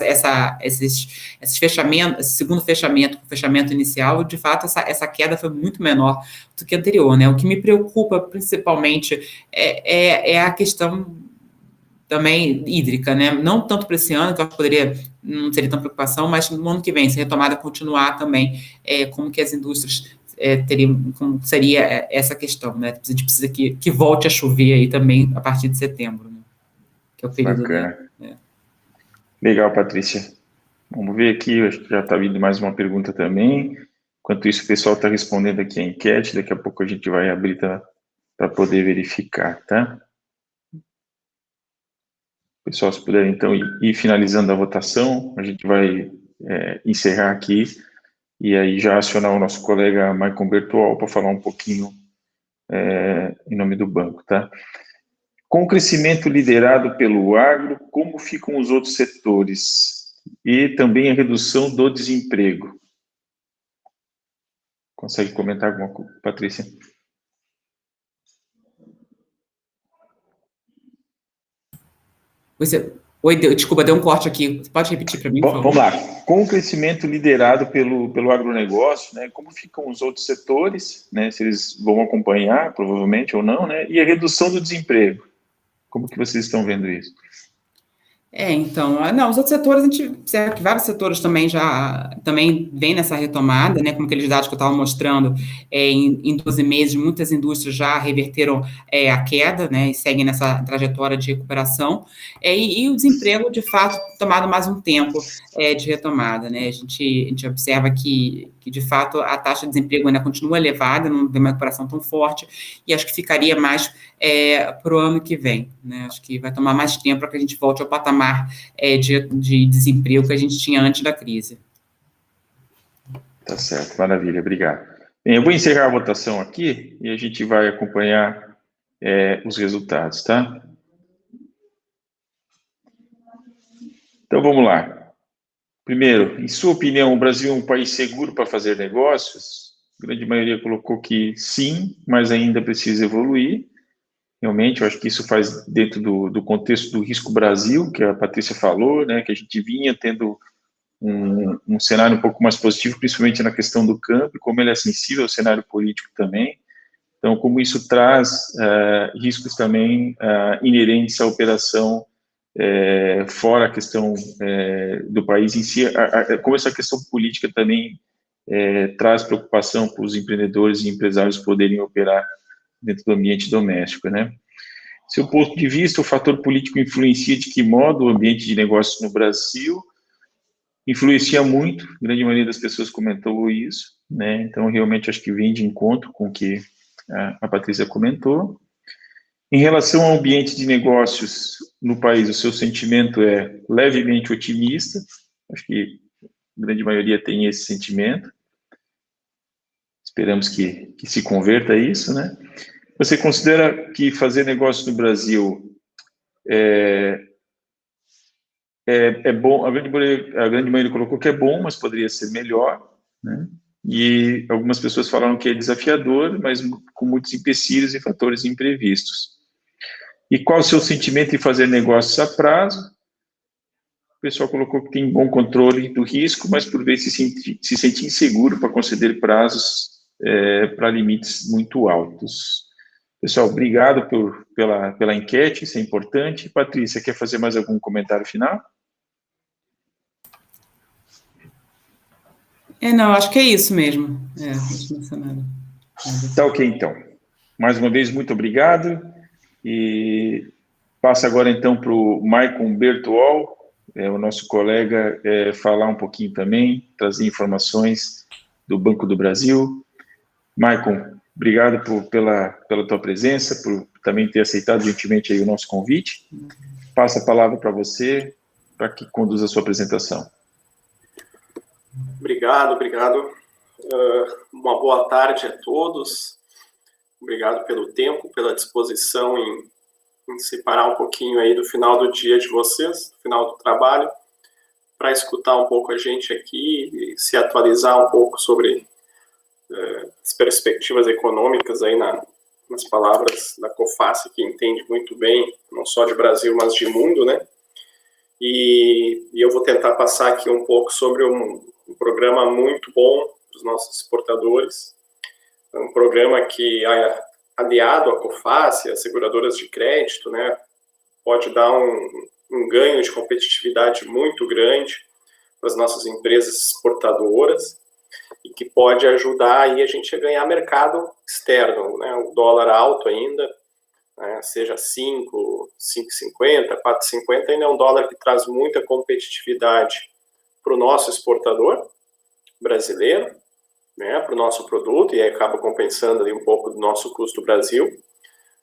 esses fechamentos, esse segundo fechamento com o fechamento inicial, de fato, essa queda foi muito menor do que a anterior, né? O que me preocupa, principalmente, é a questão também hídrica, né? Não tanto para esse ano, que eu acho que não seria tão preocupação, mas no ano que vem, se a retomada continuar também, como que as indústrias teriam, como seria essa questão, né? A gente precisa que volte a chover aí também a partir de setembro, né? Que é o período. Bacana. Legal, Patrícia. Vamos ver aqui, acho que já está vindo mais uma pergunta também. Enquanto isso, o pessoal está respondendo aqui a enquete, daqui a pouco a gente vai abrir para poder verificar, tá? Pessoal, se puder, então, ir finalizando a votação, a gente vai encerrar aqui e aí já acionar o nosso colega Maicon Bertual para falar um pouquinho em nome do banco, tá? Com o crescimento liderado pelo agro, como ficam os outros setores? E também a redução do desemprego. Consegue comentar alguma coisa, Patrícia? Oi, desculpa, deu um corte aqui. Você pode repetir para mim, por favor? Vamos lá. Com o crescimento liderado pelo agronegócio, né, como ficam os outros setores, né, se eles vão acompanhar, provavelmente, ou não, né, e a redução do desemprego. Como que vocês estão vendo isso? Então, os outros setores, a gente observa que vários setores também vêm nessa retomada, né, como aqueles dados que eu estava mostrando, em 12 meses, muitas indústrias já reverteram a queda, né, e seguem nessa trajetória de recuperação, e o desemprego, de fato, tomado mais um tempo de retomada, né? A gente observa que, de fato, a taxa de desemprego ainda continua elevada, não tem uma recuperação tão forte, e acho que ficaria mais para o ano que vem, né? Acho que vai tomar mais tempo para que a gente volte ao patamar de desemprego que a gente tinha antes da crise. Tá certo, maravilha, obrigado. Bem, eu vou encerrar a votação aqui e a gente vai acompanhar os resultados, tá? Então, vamos lá. Primeiro, em sua opinião, o Brasil é um país seguro para fazer negócios? A grande maioria colocou que sim, mas ainda precisa evoluir. Realmente, eu acho que isso faz dentro do contexto do Risco Brasil, que a Patrícia falou, né, que a gente vinha tendo um cenário um pouco mais positivo, principalmente na questão do câmbio, como ele é sensível ao cenário político também. Então, como isso traz riscos também inerentes à operação fora a questão do país em si, como essa questão política também traz preocupação para os empreendedores e empresários poderem operar dentro do ambiente doméstico, né? Seu ponto de vista, o fator político influencia de que modo o ambiente de negócios no Brasil? Influencia muito, a grande maioria das pessoas comentou isso, né? Então, realmente, acho que vem de encontro com o que a Patrícia comentou. Em relação ao ambiente de negócios no país, o seu sentimento é levemente otimista, acho que a grande maioria tem esse sentimento. Esperamos que se converta a isso, né? Você considera que fazer negócio no Brasil é bom? A grande maioria colocou que é bom, mas poderia ser melhor, né? E algumas pessoas falaram que é desafiador, mas com muitos empecilhos e fatores imprevistos. E qual o seu sentimento em fazer negócios a prazo? O pessoal colocou que tem bom controle do risco, mas por vezes se sente inseguro para conceder prazos para limites muito altos. Pessoal, obrigado pela enquete, isso é importante. Patrícia, quer fazer mais algum comentário final? Não, acho que é isso mesmo. Tá ok, então. Mais uma vez, muito obrigado. E passa agora, então, para o Maicon Bertuol, o nosso colega, falar um pouquinho também, trazer informações do Banco do Brasil. Maicon, obrigado pela tua presença, por também ter aceitado gentilmente aí o nosso convite. Passo a palavra para você, para que conduza a sua apresentação. Obrigado. Uma boa tarde a todos. Obrigado pelo tempo, pela disposição em separar um pouquinho aí do final do dia de vocês, do final do trabalho, para escutar um pouco a gente aqui e se atualizar um pouco sobre as perspectivas econômicas aí nas palavras da COFACE, que entende muito bem, não só de Brasil, mas de mundo, né? E eu vou tentar passar aqui um pouco sobre um programa muito bom dos nossos exportadores, um programa que, aliado à COFACE, as seguradoras de crédito, né, pode dar um ganho de competitividade muito grande para as nossas empresas exportadoras e que pode ajudar aí a gente a ganhar mercado externo, né, o dólar alto ainda, né, seja 5, 5,50, 4,50, ainda é um dólar que traz muita competitividade para o nosso exportador brasileiro, né, para o nosso produto, e aí acaba compensando ali um pouco do nosso custo Brasil,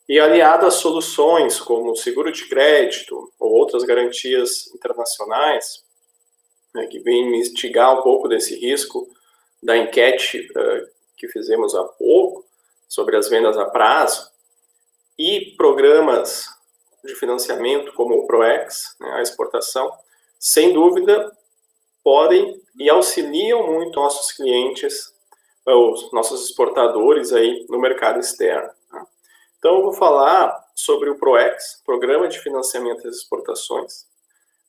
e aliado a soluções como seguro de crédito ou outras garantias internacionais, né, que vêm mitigar um pouco desse risco da enquete que fizemos há pouco sobre as vendas a prazo, e programas de financiamento como o ProEx, né, a exportação, sem dúvida podem e auxiliam muito nossos clientes, os nossos exportadores aí no mercado externo. Tá? Então, eu vou falar sobre o ProEx, Programa de Financiamento das Exportações.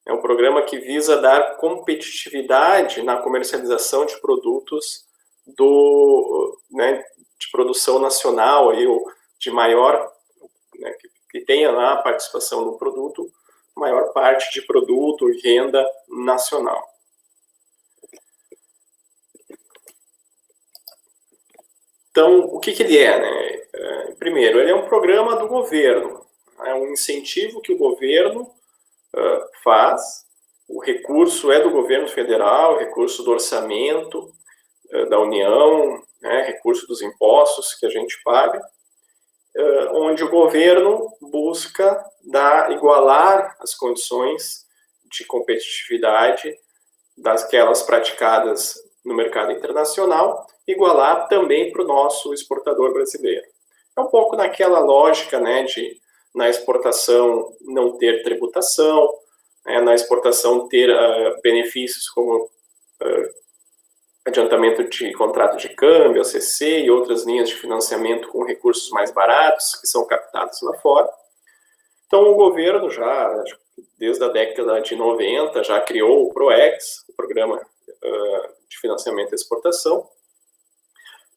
É um programa que visa dar competitividade na comercialização de produtos de produção nacional, aí, ou de maior, né, que tenha lá a participação no produto, maior parte de produto e renda nacional. Então, o que ele é, né? Primeiro, ele é um programa do governo, é um incentivo que o governo faz, o recurso é do governo federal, recurso do orçamento da União, né, recurso dos impostos que a gente paga, onde o governo busca igualar as condições de competitividade daquelas praticadas no mercado internacional, igualar também para o nosso exportador brasileiro. É um pouco naquela lógica, né, de na exportação não ter tributação, né, na exportação ter benefícios como adiantamento de contrato de câmbio, ACC e outras linhas de financiamento com recursos mais baratos que são captados lá fora. Então, o governo já, desde a década de 90, já criou o PROEX, o Programa de Financiamento e Exportação,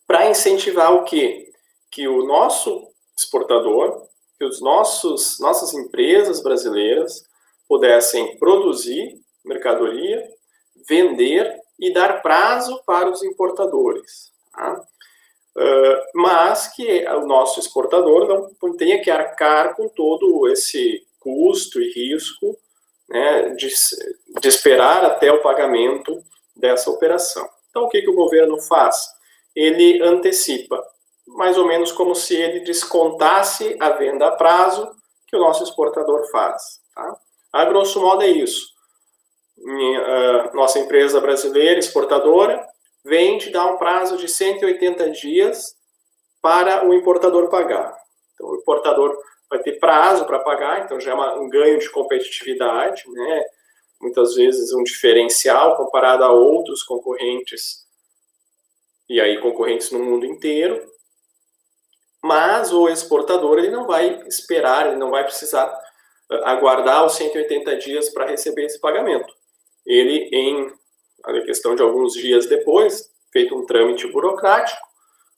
para incentivar o quê? Que o nosso exportador, que nossas empresas brasileiras pudessem produzir mercadoria, vender e dar prazo para os importadores. Tá? Mas que o nosso exportador não tenha que arcar com todo esse custo e risco, né, de esperar até o pagamento dessa operação. Então, o que o governo faz? Ele antecipa, mais ou menos como se ele descontasse a venda a prazo que o nosso exportador faz. Tá? A grosso modo é isso. Nossa empresa brasileira, exportadora, vende, dá um prazo de 180 dias para o importador pagar. Então, o importador vai ter prazo para pagar, então já é um ganho de competitividade, né? Muitas vezes um diferencial comparado a outros concorrentes, e aí concorrentes no mundo inteiro. Mas o exportador ele não vai esperar, ele não vai precisar aguardar os 180 dias para receber esse pagamento. Ele, em a questão de alguns dias depois, feito um trâmite burocrático,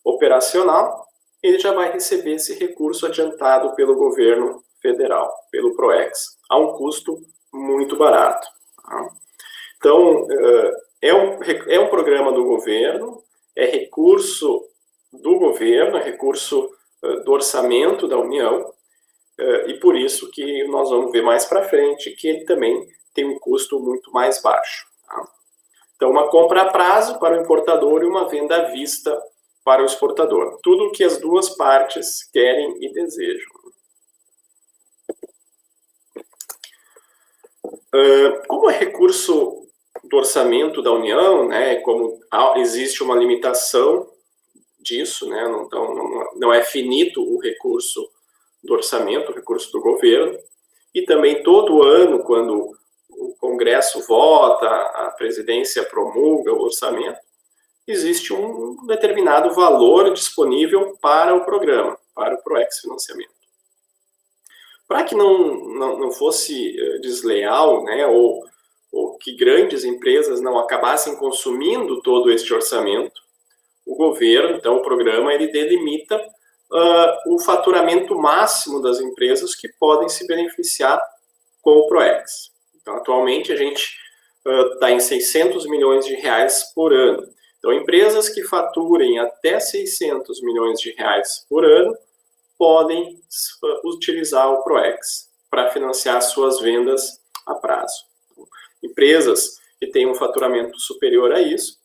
operacional, ele já vai receber esse recurso adiantado pelo governo federal, pelo PROEX, a um custo muito barato. Tá? Então, é um programa do governo, é recurso do governo, é recurso do orçamento da União, e por isso que nós vamos ver mais para frente que ele também tem um custo muito mais baixo. Tá? Então, uma compra a prazo para o importador e uma venda à vista para o exportador. Tudo o que as duas partes querem e desejam. Como é recurso do orçamento da União, né, como existe uma limitação disso, né, não é finito o recurso do orçamento, o recurso do governo, e também todo ano, quando o Congresso vota, a presidência promulga o orçamento, existe um determinado valor disponível para o programa, para o PROEX Financiamento. Para que não fosse desleal, né, ou que grandes empresas não acabassem consumindo todo este orçamento, o governo, então o programa, ele delimita o faturamento máximo das empresas que podem se beneficiar com o PROEX. Então, atualmente, a gente está em 600 milhões de reais por ano. Então, empresas que faturem até 600 milhões de reais por ano podem utilizar o PROEX para financiar suas vendas a prazo. Empresas que têm um faturamento superior a isso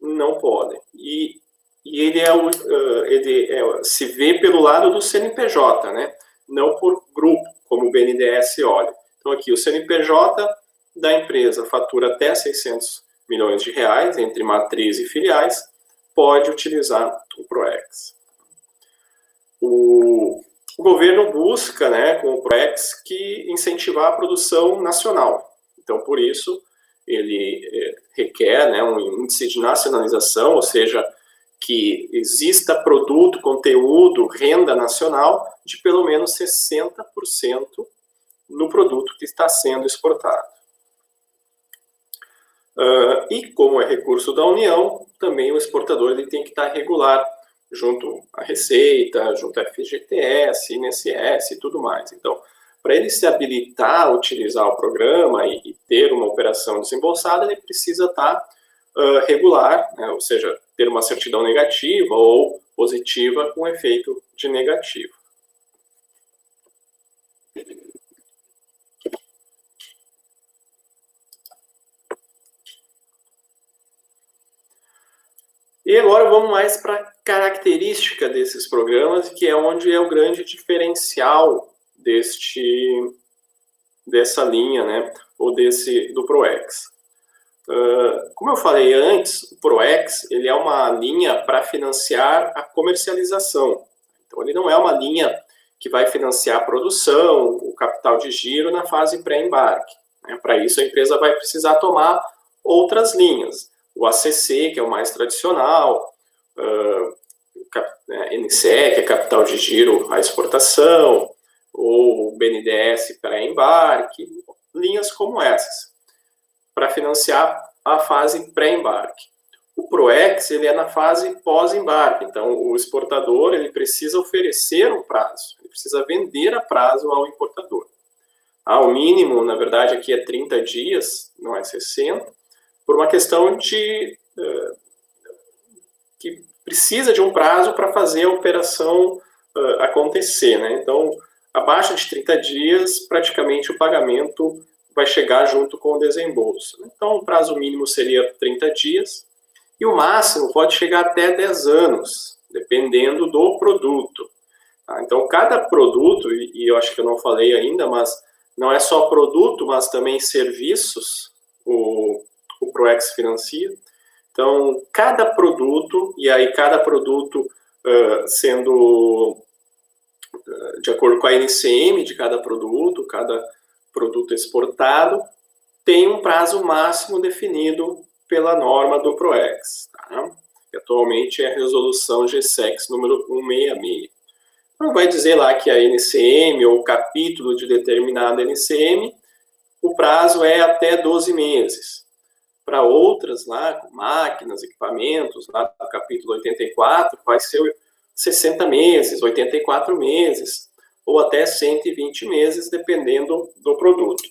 não podem. E ele se vê pelo lado do CNPJ, né? Não por grupo, como o BNDES olha. Então, aqui, o CNPJ da empresa fatura até 600 milhões de reais, entre matriz e filiais, pode utilizar o PROEX. O governo busca, né, com o PROEX, incentivar a produção nacional. Então, por isso, ele requer, né, um índice de nacionalização, ou seja, que exista produto, conteúdo, renda nacional de pelo menos 60% no produto que está sendo exportado. E como é recurso da União, também o exportador ele tem que estar regular junto à Receita, junto à FGTS, INSS e tudo mais. Então, para ele se habilitar a utilizar o programa e ter uma operação desembolsada, ele precisa estar regular, né, ou seja, ter uma certidão negativa ou positiva com efeito de negativo. E agora vamos mais para a característica desses programas, que é onde é o grande diferencial dessa linha, né, ou do ProEx. Como eu falei antes, o ProEx ele é uma linha para financiar a comercialização. Então, ele não é uma linha que vai financiar a produção, o capital de giro na fase pré-embarque. Para isso, a empresa vai precisar tomar outras linhas. O ACC, que é o mais tradicional, NCE, que é capital de giro à exportação, ou BNDES pré-embarque, linhas como essas, para financiar a fase pré-embarque. O ProEx ele é na fase pós-embarque, então o exportador ele precisa oferecer um prazo, ele precisa vender a prazo ao importador. O mínimo, na verdade, aqui é 30 dias, não é 60, por uma questão que precisa de um prazo para fazer a operação acontecer, né? Então, abaixo de 30 dias, praticamente o pagamento vai chegar junto com o desembolso. Então, o prazo mínimo seria 30 dias e o máximo pode chegar até 10 anos, dependendo do produto. Então, cada produto, e eu acho que eu não falei ainda, mas não é só produto, mas também serviços, o ProEx financia. Então, cada produto, e aí cada produto sendo de acordo com a NCM de cada produto exportado, tem um prazo máximo definido pela norma do ProEx, tá? Que atualmente é a resolução GSEX número 166. Não vai dizer lá que a NCM ou o capítulo de determinada NCM, o prazo é até 12 meses. Para outras, lá, máquinas, equipamentos, lá no capítulo 84, vai ser 60 meses, 84 meses, ou até 120 meses, dependendo do produto.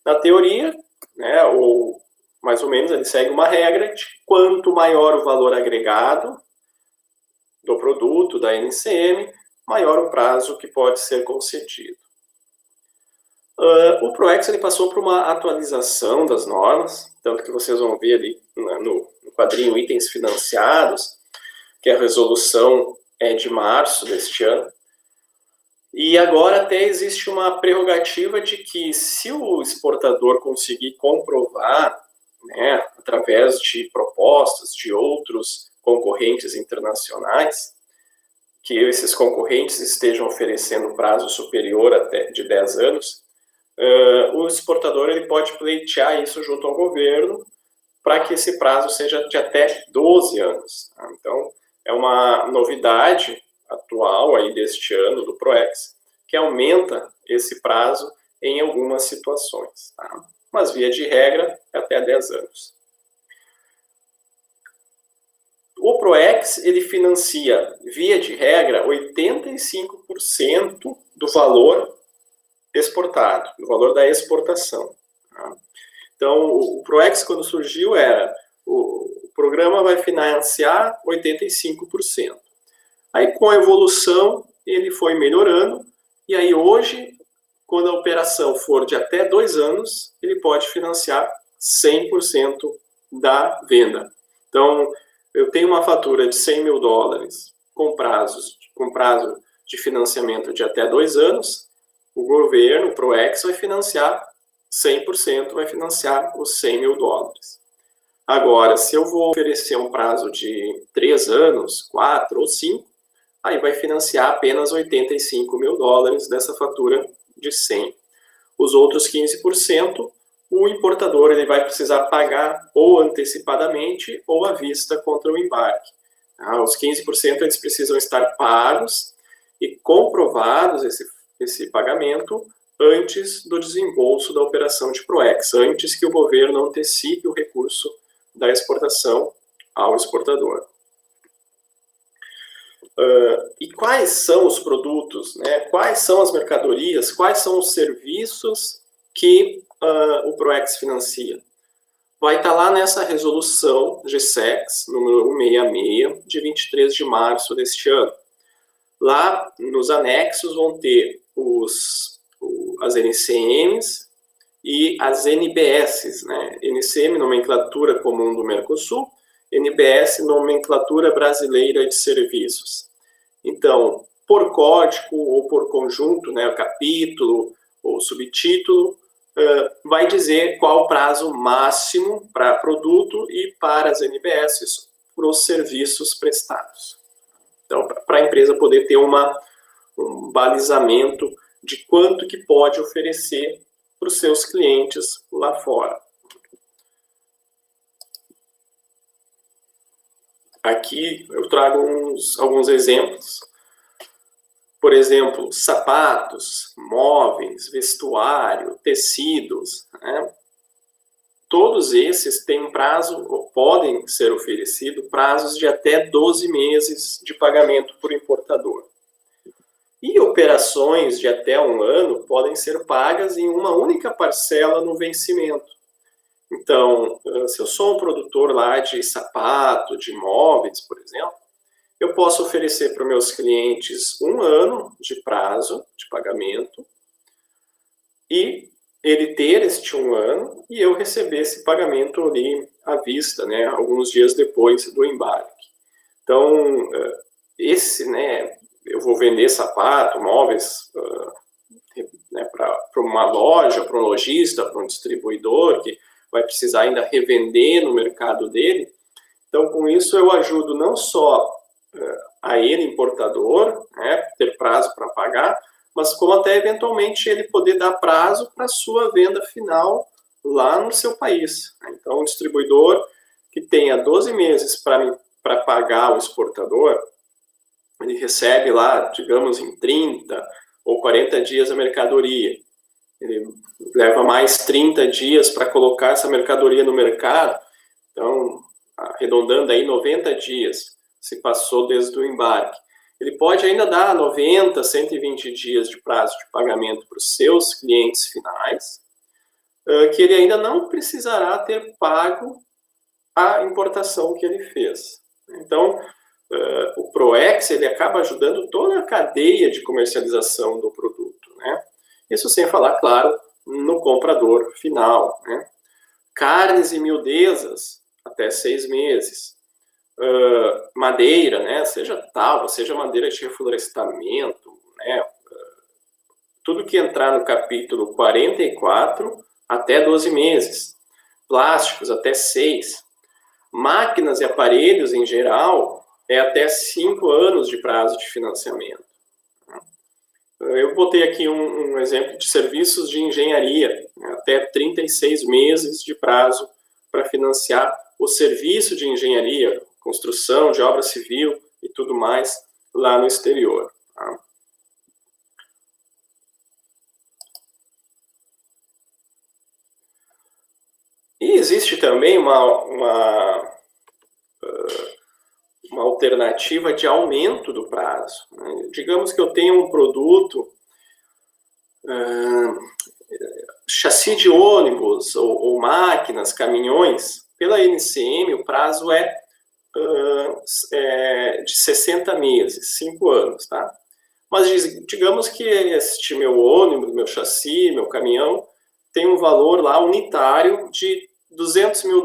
Na teoria, né, ou mais ou menos, ele segue uma regra de quanto maior o valor agregado do produto, da NCM, maior o prazo que pode ser concedido. O ProEx ele passou por uma atualização das normas, tanto que vocês vão ver ali no quadrinho itens financiados, que a resolução é de março deste ano. E agora até existe uma prerrogativa de que se o exportador conseguir comprovar, né, através de propostas de outros concorrentes internacionais, que esses concorrentes estejam oferecendo prazo superior até de 10 anos, o exportador ele pode pleitear isso junto ao governo para que esse prazo seja de até 12 anos. Tá? Então, é uma novidade atual aí deste ano do ProEx, que aumenta esse prazo em algumas situações. Tá? Mas, via de regra, é até 10 anos. O ProEx ele financia, via de regra, 85% do valor exportado, do valor da exportação. Tá? Então, o ProEx, quando surgiu, o programa vai financiar 85%. Aí, com a evolução, ele foi melhorando, e aí hoje, quando a operação for de até 2 anos, ele pode financiar 100% da venda. Então, eu tenho uma fatura de $100 mil com prazo de financiamento de até 2 anos, o governo, o ProEx, vai financiar 100%, vai financiar os $100 mil. Agora, se eu vou oferecer um prazo de 3 anos, 4 ou 5, aí vai financiar apenas $85 mil dessa fatura de 100. Os outros 15%, o importador ele vai precisar pagar ou antecipadamente ou à vista contra o embarque. Os 15% eles precisam estar pagos e comprovados esse pagamento antes do desembolso da operação de ProEx, antes que o governo antecipe o recurso da exportação ao exportador. E quais são os produtos, né? Quais são as mercadorias, quais são os serviços que o ProEx financia? Vai estar lá nessa resolução GSEX, número 166, de 23 de março deste ano. Lá, nos anexos, vão ter as NCMs e as NBS, né? NCM, nomenclatura comum do Mercosul, NBS, Nomenclatura Brasileira de Serviços. Então, por código ou por conjunto, né, capítulo ou subtítulo, vai dizer qual o prazo máximo para produto e para as NBS para os serviços prestados. Então, para a empresa poder ter um balizamento de quanto que pode oferecer para os seus clientes lá fora. Aqui eu trago alguns exemplos. Por exemplo, sapatos, móveis, vestuário, tecidos, né? Todos esses têm prazo, ou podem ser oferecidos, prazos de até 12 meses de pagamento por importador. E operações de até 1 ano podem ser pagas em uma única parcela no vencimento. Então, se eu sou um produtor lá de sapato, de móveis, por exemplo, eu posso oferecer para os meus clientes 1 ano de prazo de pagamento e ele ter este 1 ano e eu receber esse pagamento ali à vista, né, alguns dias depois do embarque. Então, eu vou vender sapato, móveis, né, para uma loja, para um lojista, para um distribuidor que vai precisar ainda revender no mercado dele. Então, com isso, eu ajudo não só a ele, importador, né, ter prazo para pagar, mas como até eventualmente ele poder dar prazo para a sua venda final lá no seu país. Então, o distribuidor que tenha 12 meses para pagar o exportador, ele recebe lá, digamos, em 30 ou 40 dias a mercadoria. Ele leva mais 30 dias para colocar essa mercadoria no mercado. Então, arredondando aí 90 dias, se passou desde o embarque. Ele pode ainda dar 90, 120 dias de prazo de pagamento para os seus clientes finais, que ele ainda não precisará ter pago a importação que ele fez. Então, o PROEX ele acaba ajudando toda a cadeia de comercialização do produto, né? Isso sem falar, claro, no comprador final, né? Carnes e miudezas, até 6 meses. Madeira, né? Seja tábua, seja madeira de reflorestamento, né? Tudo que entrar no capítulo 44, até 12 meses. Plásticos, até 6. Máquinas e aparelhos, em geral, é até 5 anos de prazo de financiamento. Eu botei aqui um exemplo de serviços de engenharia, né, até 36 meses de prazo para financiar o serviço de engenharia, construção de obra civil e tudo mais lá no exterior. Tá? E existe também uma alternativa de aumento do prazo. Né? Digamos que eu tenho um produto, chassi de ônibus ou máquinas, caminhões, pela NCM o prazo é de 60 meses, 5 anos, tá? Mas digamos que este meu ônibus, meu chassi, meu caminhão, tem um valor lá unitário de $200 mil.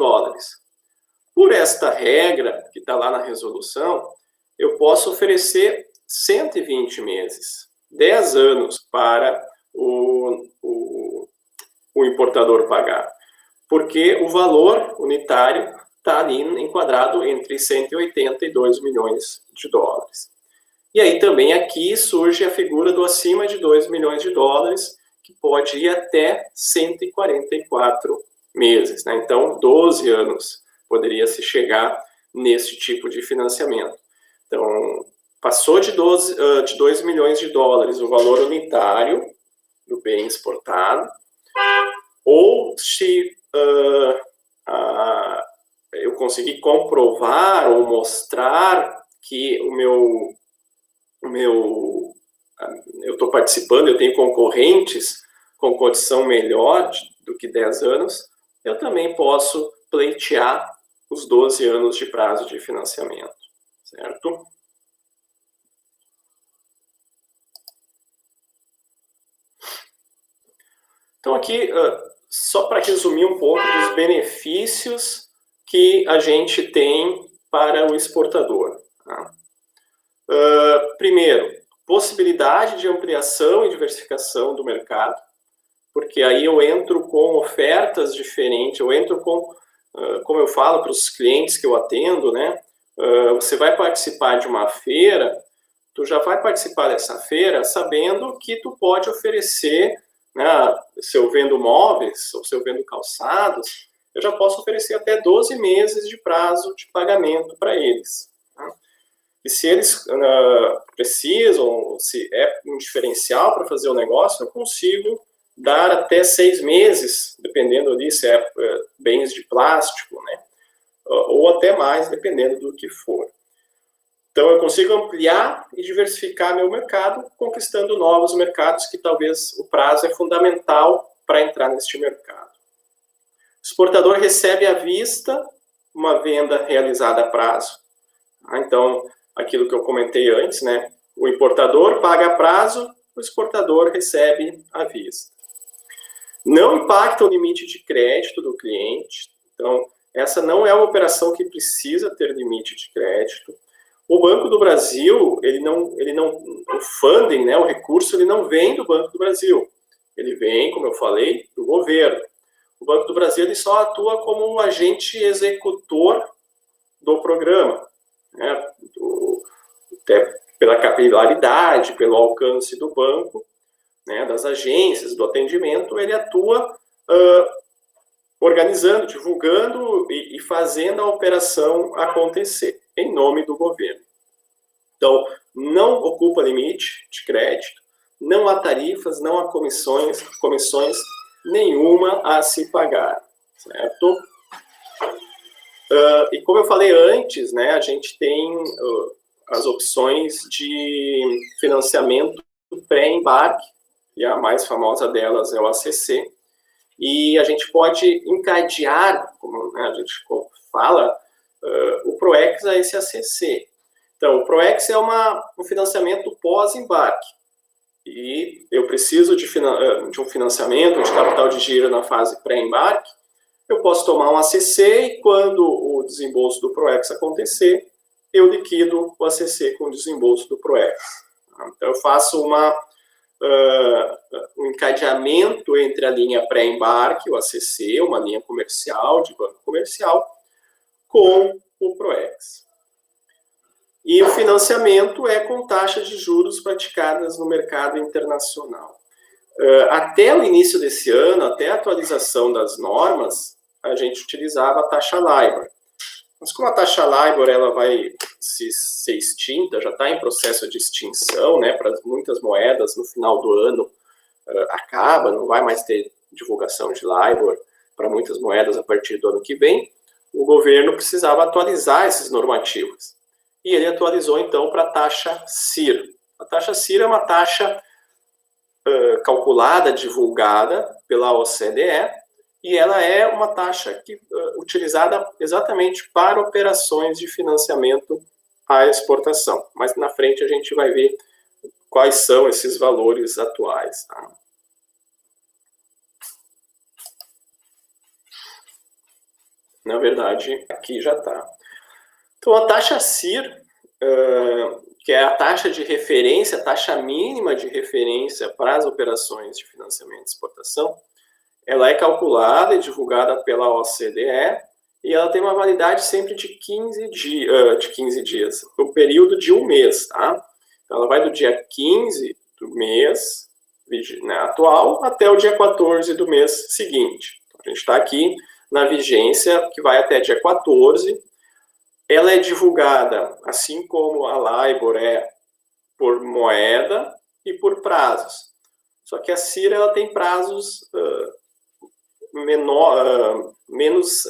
Por esta regra, que está lá na resolução, eu posso oferecer 120 meses, 10 anos para o importador pagar, porque o valor unitário está ali enquadrado entre 182 milhões de dólares. E aí também aqui surge a figura do acima de 2 milhões de dólares, que pode ir até 144 meses, né? Então, 12 anos poderia se chegar nesse tipo de financiamento. Então, passou de 2 milhões de dólares o valor unitário do bem exportado, ou se eu conseguir comprovar ou mostrar que eu estou participando, eu tenho concorrentes com condição melhor do que 10 anos, eu também posso pleitear os 12 anos de prazo de financiamento, certo? Então aqui, só para resumir um pouco dos benefícios que a gente tem para o exportador. Tá? Primeiro, possibilidade de ampliação e diversificação do mercado, porque aí eu entro com ofertas diferentes, eu entro com, como eu falo para os clientes que eu atendo, né? Você vai participar de uma feira, tu já vai participar dessa feira sabendo que tu pode oferecer, né? Se eu vendo móveis ou se eu vendo calçados, eu já posso oferecer até 12 meses de prazo de pagamento para eles. Tá? E se eles precisam, se é um diferencial para fazer o negócio, eu consigo dar até 6 meses, dependendo ali se é bens de plástico, né? Ou até mais, dependendo do que for. Então, eu consigo ampliar e diversificar meu mercado, conquistando novos mercados que talvez o prazo é fundamental para entrar neste mercado. O exportador recebe à vista uma venda realizada a prazo. Então, aquilo que eu comentei antes, né? O importador paga a prazo, o exportador recebe à vista. Não impacta o limite de crédito do cliente. Então, essa não é uma operação que precisa ter limite de crédito. O Banco do Brasil, o funding, né, o recurso, ele não vem do Banco do Brasil. Ele vem, como eu falei, do governo. O Banco do Brasil ele só atua como um agente executor do programa, né, até pela capilaridade, pelo alcance do banco, né, das agências, do atendimento, ele atua organizando, divulgando e fazendo a operação acontecer, em nome do governo. Então, não ocupa limite de crédito, não há tarifas, não há comissões nenhuma a se pagar, certo? E como eu falei antes, né, a gente tem as opções de financiamento pré-embarque, e a mais famosa delas é o ACC, e a gente pode encadear, como, né, a gente fala, o PROEX a esse ACC. Então, o PROEX é um financiamento pós-embarque, e eu preciso de um financiamento de capital de giro na fase pré-embarque, eu posso tomar um ACC e quando o desembolso do PROEX acontecer, eu liquido o ACC com o desembolso do PROEX. Então, eu faço um encadeamento entre a linha pré-embarque, o ACC, uma linha comercial, de banco comercial, com o PROEX. E o financiamento é com taxas de juros praticadas no mercado internacional. Até o início desse ano, até a atualização das normas, a gente utilizava a taxa LIBOR. Mas como a taxa LIBOR ela vai ser extinta, já está em processo de extinção, né, para muitas moedas no final do ano acaba, não vai mais ter divulgação de LIBOR para muitas moedas a partir do ano que vem, o governo precisava atualizar esses normativos. E ele atualizou, então, para a taxa CIR. A taxa CIR é uma taxa calculada, divulgada pela OCDE, e ela é uma taxa utilizada exatamente para operações de financiamento à exportação. Mas na frente a gente vai ver quais são esses valores atuais. Tá? Na verdade, aqui já está. Então, a taxa CIR, que é a taxa de referência, a taxa mínima de referência para as operações de financiamento e exportação, ela é calculada e divulgada pela OCDE e ela tem uma validade sempre de 15 dias, o período de um mês, tá? Então, ela vai do dia 15 do mês atual até o dia 14 do mês seguinte. Então, a gente está aqui na vigência que vai até dia 14. Ela é divulgada, assim como a LIBOR é, por moeda e por prazos. Só que a CIR ela tem prazos menos,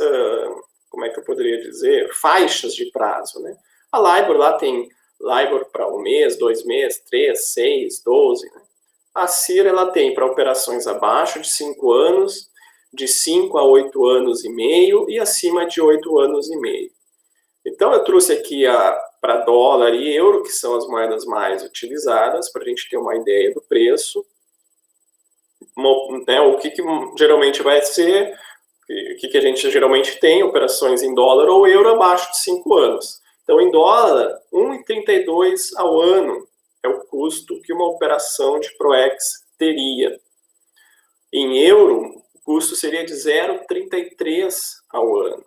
como é que eu poderia dizer, faixas de prazo, né? A LIBOR lá tem LIBOR para 1 mês, 2 meses, 3, 6, 12. Né? A CIR ela tem para operações abaixo de 5 anos, de 5 a 8 anos e meio e acima de 8 anos e meio. Então, eu trouxe aqui para dólar e euro, que são as moedas mais utilizadas, para a gente ter uma ideia do preço. Né, o que geralmente vai ser, o que a gente geralmente tem? Operações em dólar ou euro abaixo de 5 anos. Então, em dólar, 1,32 ao ano é o custo que uma operação de PROEX teria. Em euro, o custo seria de 0,33 ao ano.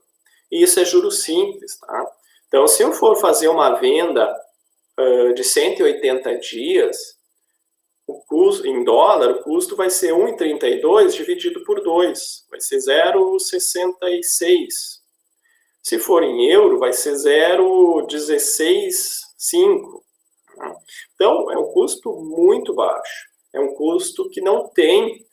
E isso é juros simples, tá? Então, se eu for fazer uma venda de 180 dias, o custo, em dólar, o custo vai ser 1,32 dividido por 2, vai ser 0,66. Se for em euro, vai ser 0,165. Então, é um custo muito baixo. É um custo que não tem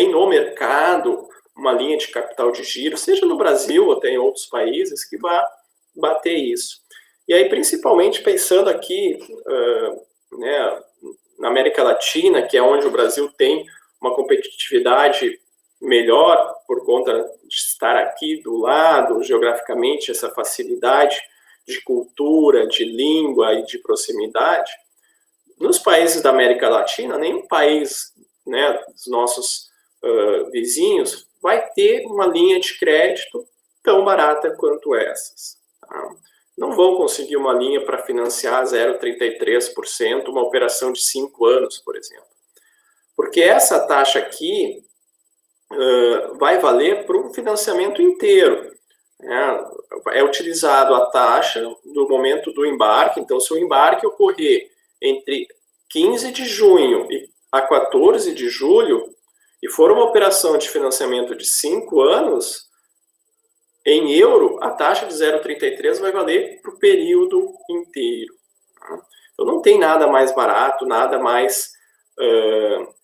no mercado uma linha de capital de giro, seja no Brasil ou até em outros países, que vá bater isso. E aí, principalmente pensando aqui na América Latina, que é onde o Brasil tem uma competitividade melhor por conta de estar aqui do lado, geograficamente, essa facilidade de cultura, de língua e de proximidade. Nos países da América Latina, nenhum país, dos nossos vizinhos vai ter uma linha de crédito tão barata quanto essas. Tá? Não vão conseguir uma linha para financiar 0,33%, uma operação de 5 anos, por exemplo. Porque essa taxa aqui vai valer para um financiamento inteiro. É utilizado a taxa no momento do embarque. Então, se o embarque ocorrer entre 15 de junho a 14 de julho, e for uma operação de financiamento de 5 anos, em euro, a taxa de 0,33 vai valer para o período inteiro. Então, não tem nada mais barato, nada mais,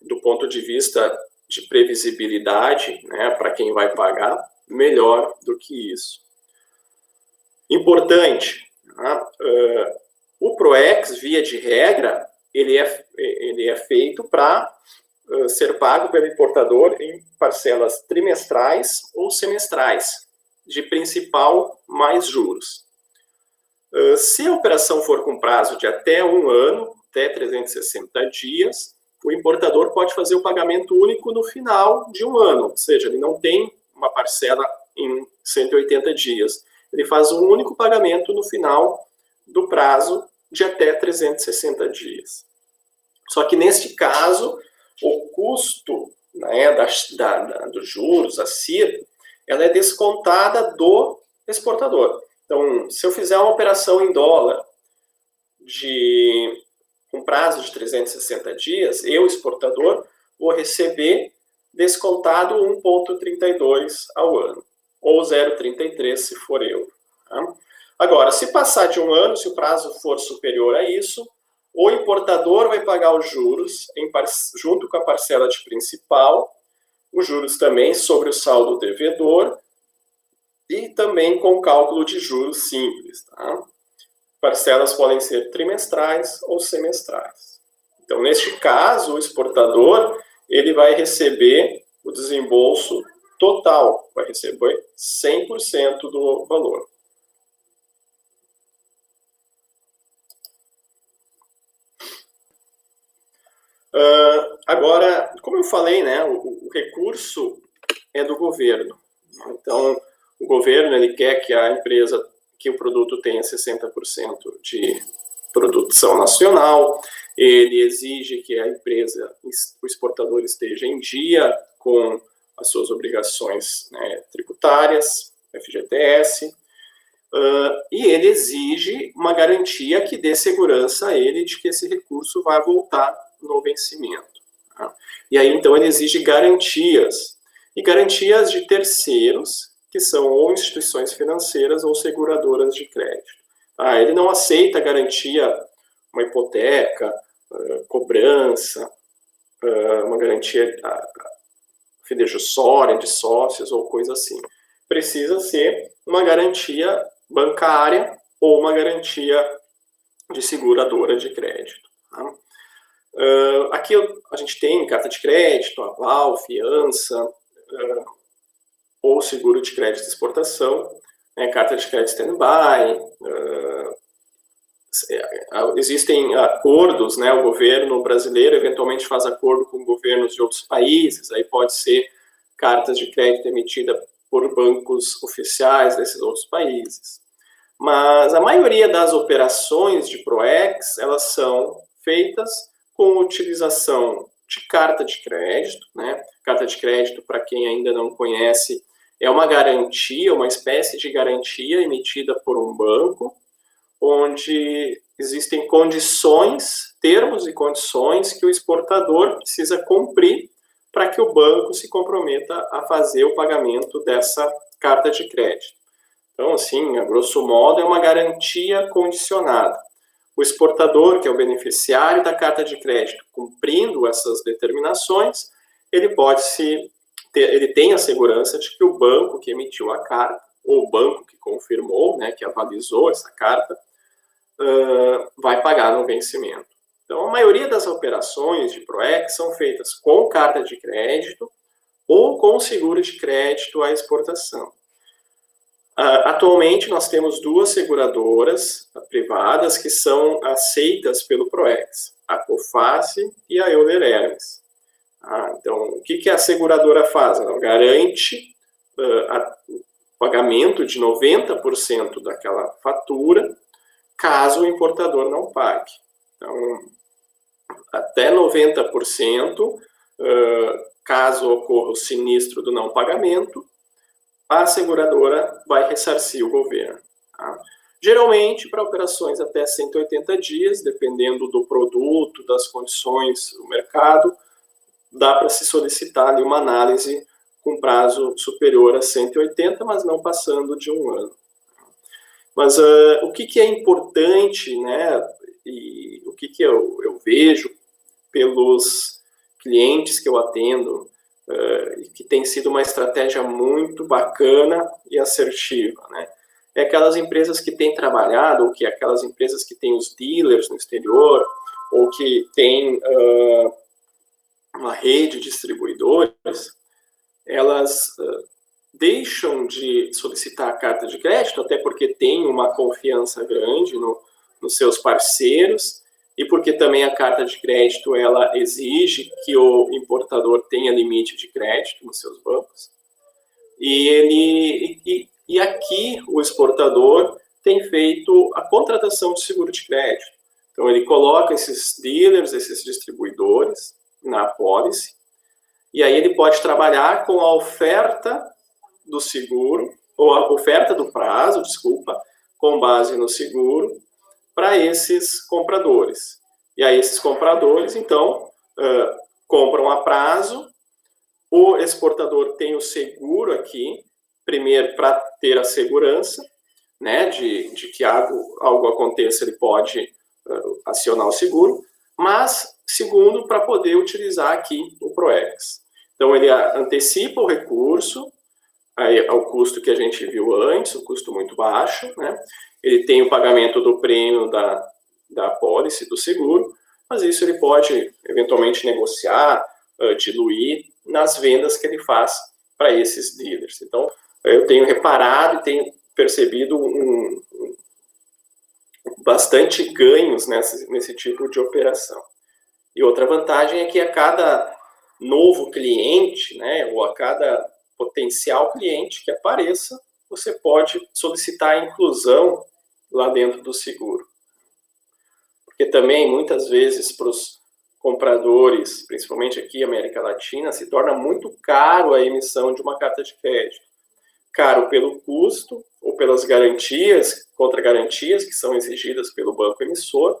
do ponto de vista de previsibilidade, para quem vai pagar, melhor do que isso. Importante, o PROEX, via de regra, ele é feito para ser pago pelo importador em parcelas trimestrais ou semestrais, de principal mais juros. Se a operação for com prazo de até 1 ano, até 360 dias, o importador pode fazer o pagamento único no final de 1 ano, ou seja, ele não tem uma parcela em 180 dias. Ele faz um único pagamento no final do prazo de até 360 dias. Só que, neste caso, o custo dos juros, a CIR, ela é descontada do exportador. Então, se eu fizer uma operação em dólar com prazo de 360 dias, eu, exportador, vou receber descontado 1,32 ao ano, ou 0,33 se for euro. Tá? Agora, se passar de 1 ano, se o prazo for superior a isso, o importador vai pagar os juros junto com a parcela de principal, os juros também sobre o saldo devedor e também com cálculo de juros simples. Tá? Parcelas podem ser trimestrais ou semestrais. Então, neste caso, o exportador ele vai receber o desembolso total, vai receber 100% do valor. Agora, como eu falei, o recurso é do governo. Então, o governo ele quer que a empresa, que o produto tenha 60% de produção nacional, ele exige que a empresa, o exportador, esteja em dia com as suas obrigações tributárias, FGTS, e ele exige uma garantia que dê segurança a ele de que esse recurso vai voltar no vencimento. Tá? E aí, então, ele exige garantias, e garantias de terceiros, que são ou instituições financeiras ou seguradoras de crédito. Tá? Ele não aceita garantia, uma hipoteca, cobrança, uma garantia fidejussória de sócios ou coisa assim. Precisa ser uma garantia bancária ou uma garantia de seguradora de crédito. Tá? Aqui a gente tem carta de crédito, aval, fiança, ou seguro de crédito de exportação, carta de crédito stand-by, existem acordos, o governo brasileiro eventualmente faz acordo com governos de outros países, aí pode ser cartas de crédito emitidas por bancos oficiais desses outros países. Mas a maioria das operações de PROEX, elas são feitas com utilização de carta de crédito, né? Carta de crédito, para quem ainda não conhece, é uma garantia, uma espécie de garantia emitida por um banco, onde existem condições, termos e condições que o exportador precisa cumprir para que o banco se comprometa a fazer o pagamento dessa carta de crédito. Então, assim, a grosso modo, é uma garantia condicionada. O exportador, que é o beneficiário da carta de crédito, cumprindo essas determinações, ele tem a segurança de que o banco que emitiu a carta, ou o banco que confirmou, né, que avalizou essa carta, vai pagar no vencimento. Então, a maioria das operações de PROEX são feitas com carta de crédito ou com seguro de crédito à exportação. Atualmente, nós temos 2 seguradoras privadas que são aceitas pelo PROEX, a Coface e a Euler Hermes. Então, o que a seguradora faz? Ela garante o pagamento de 90% daquela fatura, caso o importador não pague. Então, até 90%, caso ocorra o sinistro do não pagamento, a seguradora vai ressarcir o governo. Tá? Geralmente, para operações até 180 dias, dependendo do produto, das condições do mercado, dá para se solicitar ali uma análise com prazo superior a 180, mas não passando de 1 ano. Mas o que é importante, né, e o que eu vejo pelos clientes que eu atendo, que tem sido uma estratégia muito bacana e assertiva, né? É aquelas empresas que têm trabalhado, ou que é aquelas empresas que têm os dealers no exterior, ou que têm uma rede de distribuidores, elas deixam de solicitar a carta de crédito, até porque tem uma confiança grande nos seus parceiros, e porque também a carta de crédito ela exige que o importador tenha limite de crédito nos seus bancos. E aqui o exportador tem feito a contratação de seguro de crédito. Então ele coloca esses dealers, esses distribuidores na apólice, e aí ele pode trabalhar com a oferta do seguro, ou a oferta do prazo, desculpa, com base no seguro, para esses compradores. E aí esses compradores, então, compram a prazo, o exportador tem o seguro aqui, primeiro para ter a segurança, né, de que algo aconteça, ele pode acionar o seguro, mas, segundo, para poder utilizar aqui o PROEX. Então, ele antecipa o recurso, aí, ao custo que a gente viu antes, um custo muito baixo, né? Ele tem o pagamento do prêmio da apólice do seguro, mas isso ele pode, eventualmente, negociar, diluir nas vendas que ele faz para esses dealers. Então, eu tenho reparado e tenho percebido bastante ganhos nesse tipo de operação. E outra vantagem é que a cada novo cliente, né, ou a cada potencial cliente que apareça, você pode solicitar a inclusão lá dentro do seguro. Porque também, muitas vezes, para os compradores, principalmente aqui na América Latina, se torna muito caro a emissão de uma carta de crédito. Caro pelo custo ou pelas garantias, contra-garantias que são exigidas pelo banco emissor,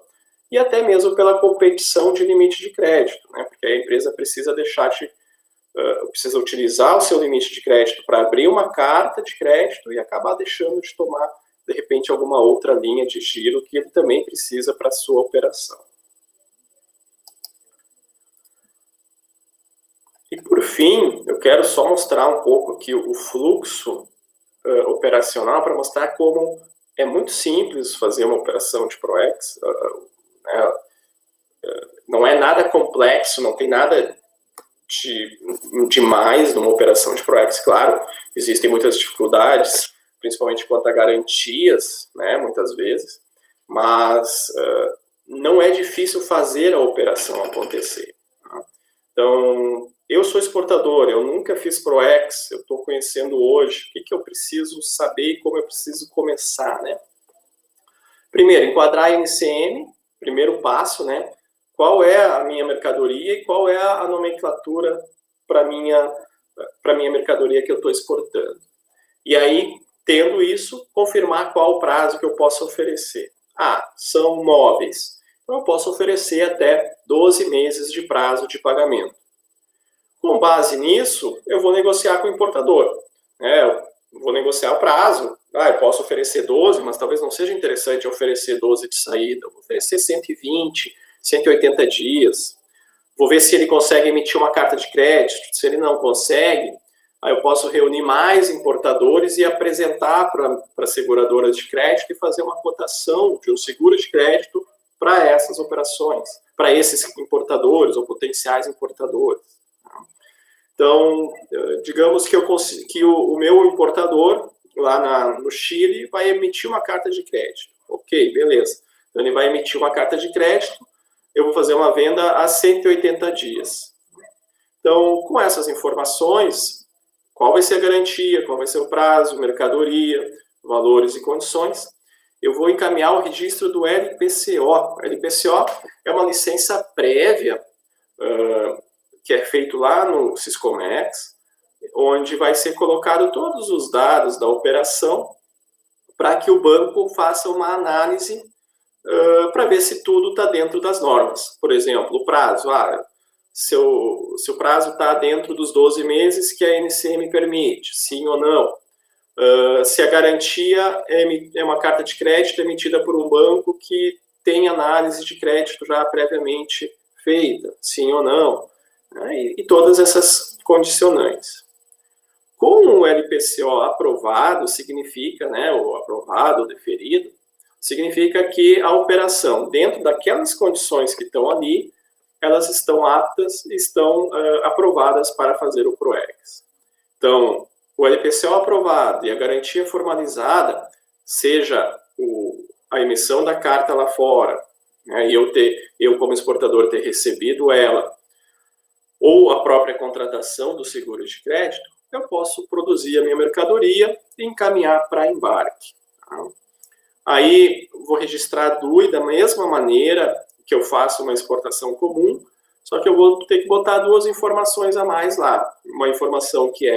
e até mesmo pela competição de limite de crédito, né? Porque a empresa precisa precisa utilizar o seu limite de crédito para abrir uma carta de crédito e acabar deixando de tomar, de repente, alguma outra linha de giro que ele também precisa para a sua operação. E, por fim, eu quero só mostrar um pouco aqui o fluxo operacional para mostrar como é muito simples fazer uma operação de PROEX. Não é nada complexo, não tem nada demais numa operação de PROEX. Claro, existem muitas dificuldades, principalmente quanto a garantias, né, muitas vezes, mas não é difícil fazer a operação acontecer. Tá? Então, eu sou exportador, eu nunca fiz ProEx, eu estou conhecendo hoje, o que eu preciso saber e como eu preciso começar, né? Primeiro, enquadrar a NCM, primeiro passo, né? Qual é a minha mercadoria e qual é a nomenclatura para minha mercadoria que eu estou exportando. E aí, tendo isso, confirmar qual o prazo que eu posso oferecer. São móveis. Então, eu posso oferecer até 12 meses de prazo de pagamento. Com base nisso, eu vou negociar com o importador. Eu vou negociar o prazo. Eu posso oferecer 12, mas talvez não seja interessante oferecer 12 de saída. Eu vou oferecer 120, 180 dias. Vou ver se ele consegue emitir uma carta de crédito. Se ele não consegue, aí eu posso reunir mais importadores e apresentar para as seguradoras de crédito e fazer uma cotação de um seguro de crédito para essas operações, para esses importadores ou potenciais importadores. Então, digamos que o meu importador, lá no Chile, vai emitir uma carta de crédito. Ok, beleza. Então, ele vai emitir uma carta de crédito, eu vou fazer uma venda a 180 dias. Então, com essas informações, qual vai ser a garantia, qual vai ser o prazo, mercadoria, valores e condições, eu vou encaminhar o registro do LPCO. O LPCO é uma licença prévia que é feito lá no Siscomex, onde vai ser colocado todos os dados da operação para que o banco faça uma análise para ver se tudo está dentro das normas. Por exemplo, o prazo. Se o prazo está dentro dos 12 meses que a NCM permite, sim ou não. Se a garantia é uma carta de crédito emitida por um banco que tem análise de crédito já previamente feita, sim ou não. E todas essas condicionantes. Com o LPCO aprovado, significa, ou aprovado ou deferido, significa que a operação, dentro daquelas condições que estão ali, elas estão aptas, estão aprovadas para fazer o ProEx. Então, o LPCO aprovado e a garantia formalizada, seja a emissão da carta lá fora, e eu como exportador ter recebido ela, ou a própria contratação do seguro de crédito, eu posso produzir a minha mercadoria e encaminhar para embarque. Aí, vou registrar a DUI da mesma maneira que eu faço uma exportação comum, só que eu vou ter que botar duas informações a mais lá. Uma informação que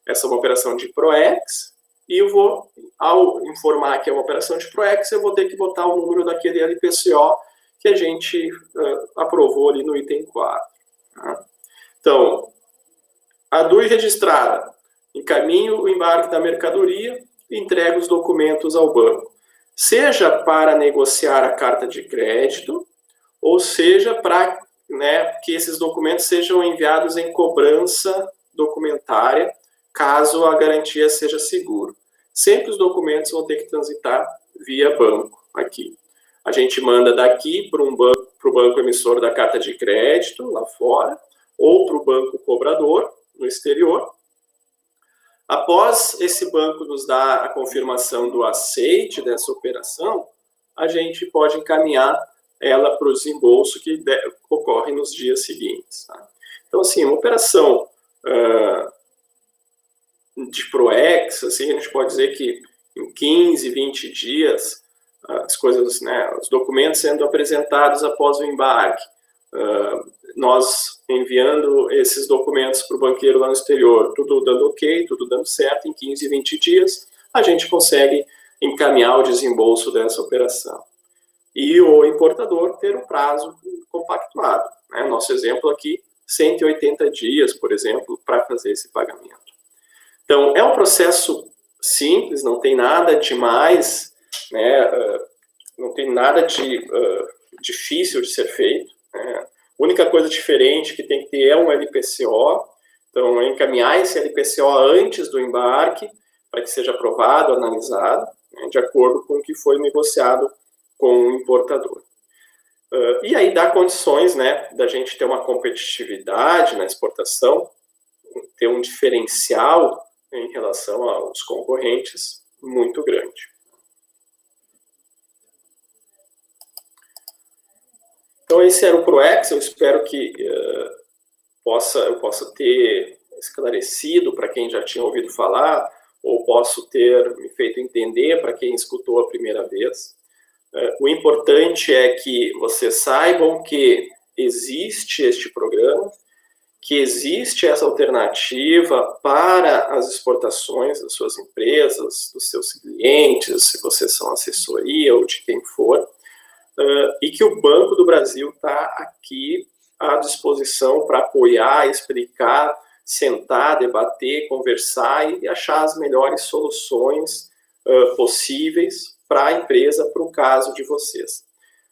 essa é uma operação de ProEx, e eu vou, ao informar que é uma operação de ProEx, eu vou ter que botar o número daquele LPCO que a gente aprovou ali no item 4. Então, a DUI registrada, encaminho o embarque da mercadoria e entrego os documentos ao banco. Seja para negociar a carta de crédito, ou seja para que esses documentos sejam enviados em cobrança documentária, caso a garantia seja segura. Sempre os documentos vão ter que transitar via banco aqui. A gente manda daqui para o banco emissor da carta de crédito, lá fora, ou para o banco cobrador, no exterior. Após esse banco nos dar a confirmação do aceite dessa operação, a gente pode encaminhar ela para o desembolso que ocorre nos dias seguintes. Tá? Então, assim, uma operação de ProEx, assim, a gente pode dizer que em 15, 20 dias, as coisas, os documentos sendo apresentados após o embarque, nós enviando esses documentos para o banqueiro lá no exterior, tudo dando ok, tudo dando certo, em 15, 20 dias, a gente consegue encaminhar o desembolso dessa operação. E o importador ter um prazo compactuado. Nosso exemplo aqui, 180 dias, por exemplo, para fazer esse pagamento. Então, é um processo simples, não tem nada demais, não tem nada de difícil de ser feito. A única coisa diferente que tem que ter é um LPCO, então é encaminhar esse LPCO antes do embarque, para que seja aprovado, analisado, de acordo com o que foi negociado com o importador. E aí dá condições da gente ter uma competitividade na exportação, ter um diferencial em relação aos concorrentes muito grande. Então, esse era o ProEx. Eu espero que eu possa ter esclarecido para quem já tinha ouvido falar, ou posso ter me feito entender para quem escutou a primeira vez. O importante é que vocês saibam que existe este programa, que existe essa alternativa para as exportações das suas empresas, dos seus clientes, se vocês são assessoria ou de quem for, e que o Banco do Brasil está aqui à disposição para apoiar, explicar, sentar, debater, conversar e achar as melhores soluções possíveis para a empresa, para o caso de vocês.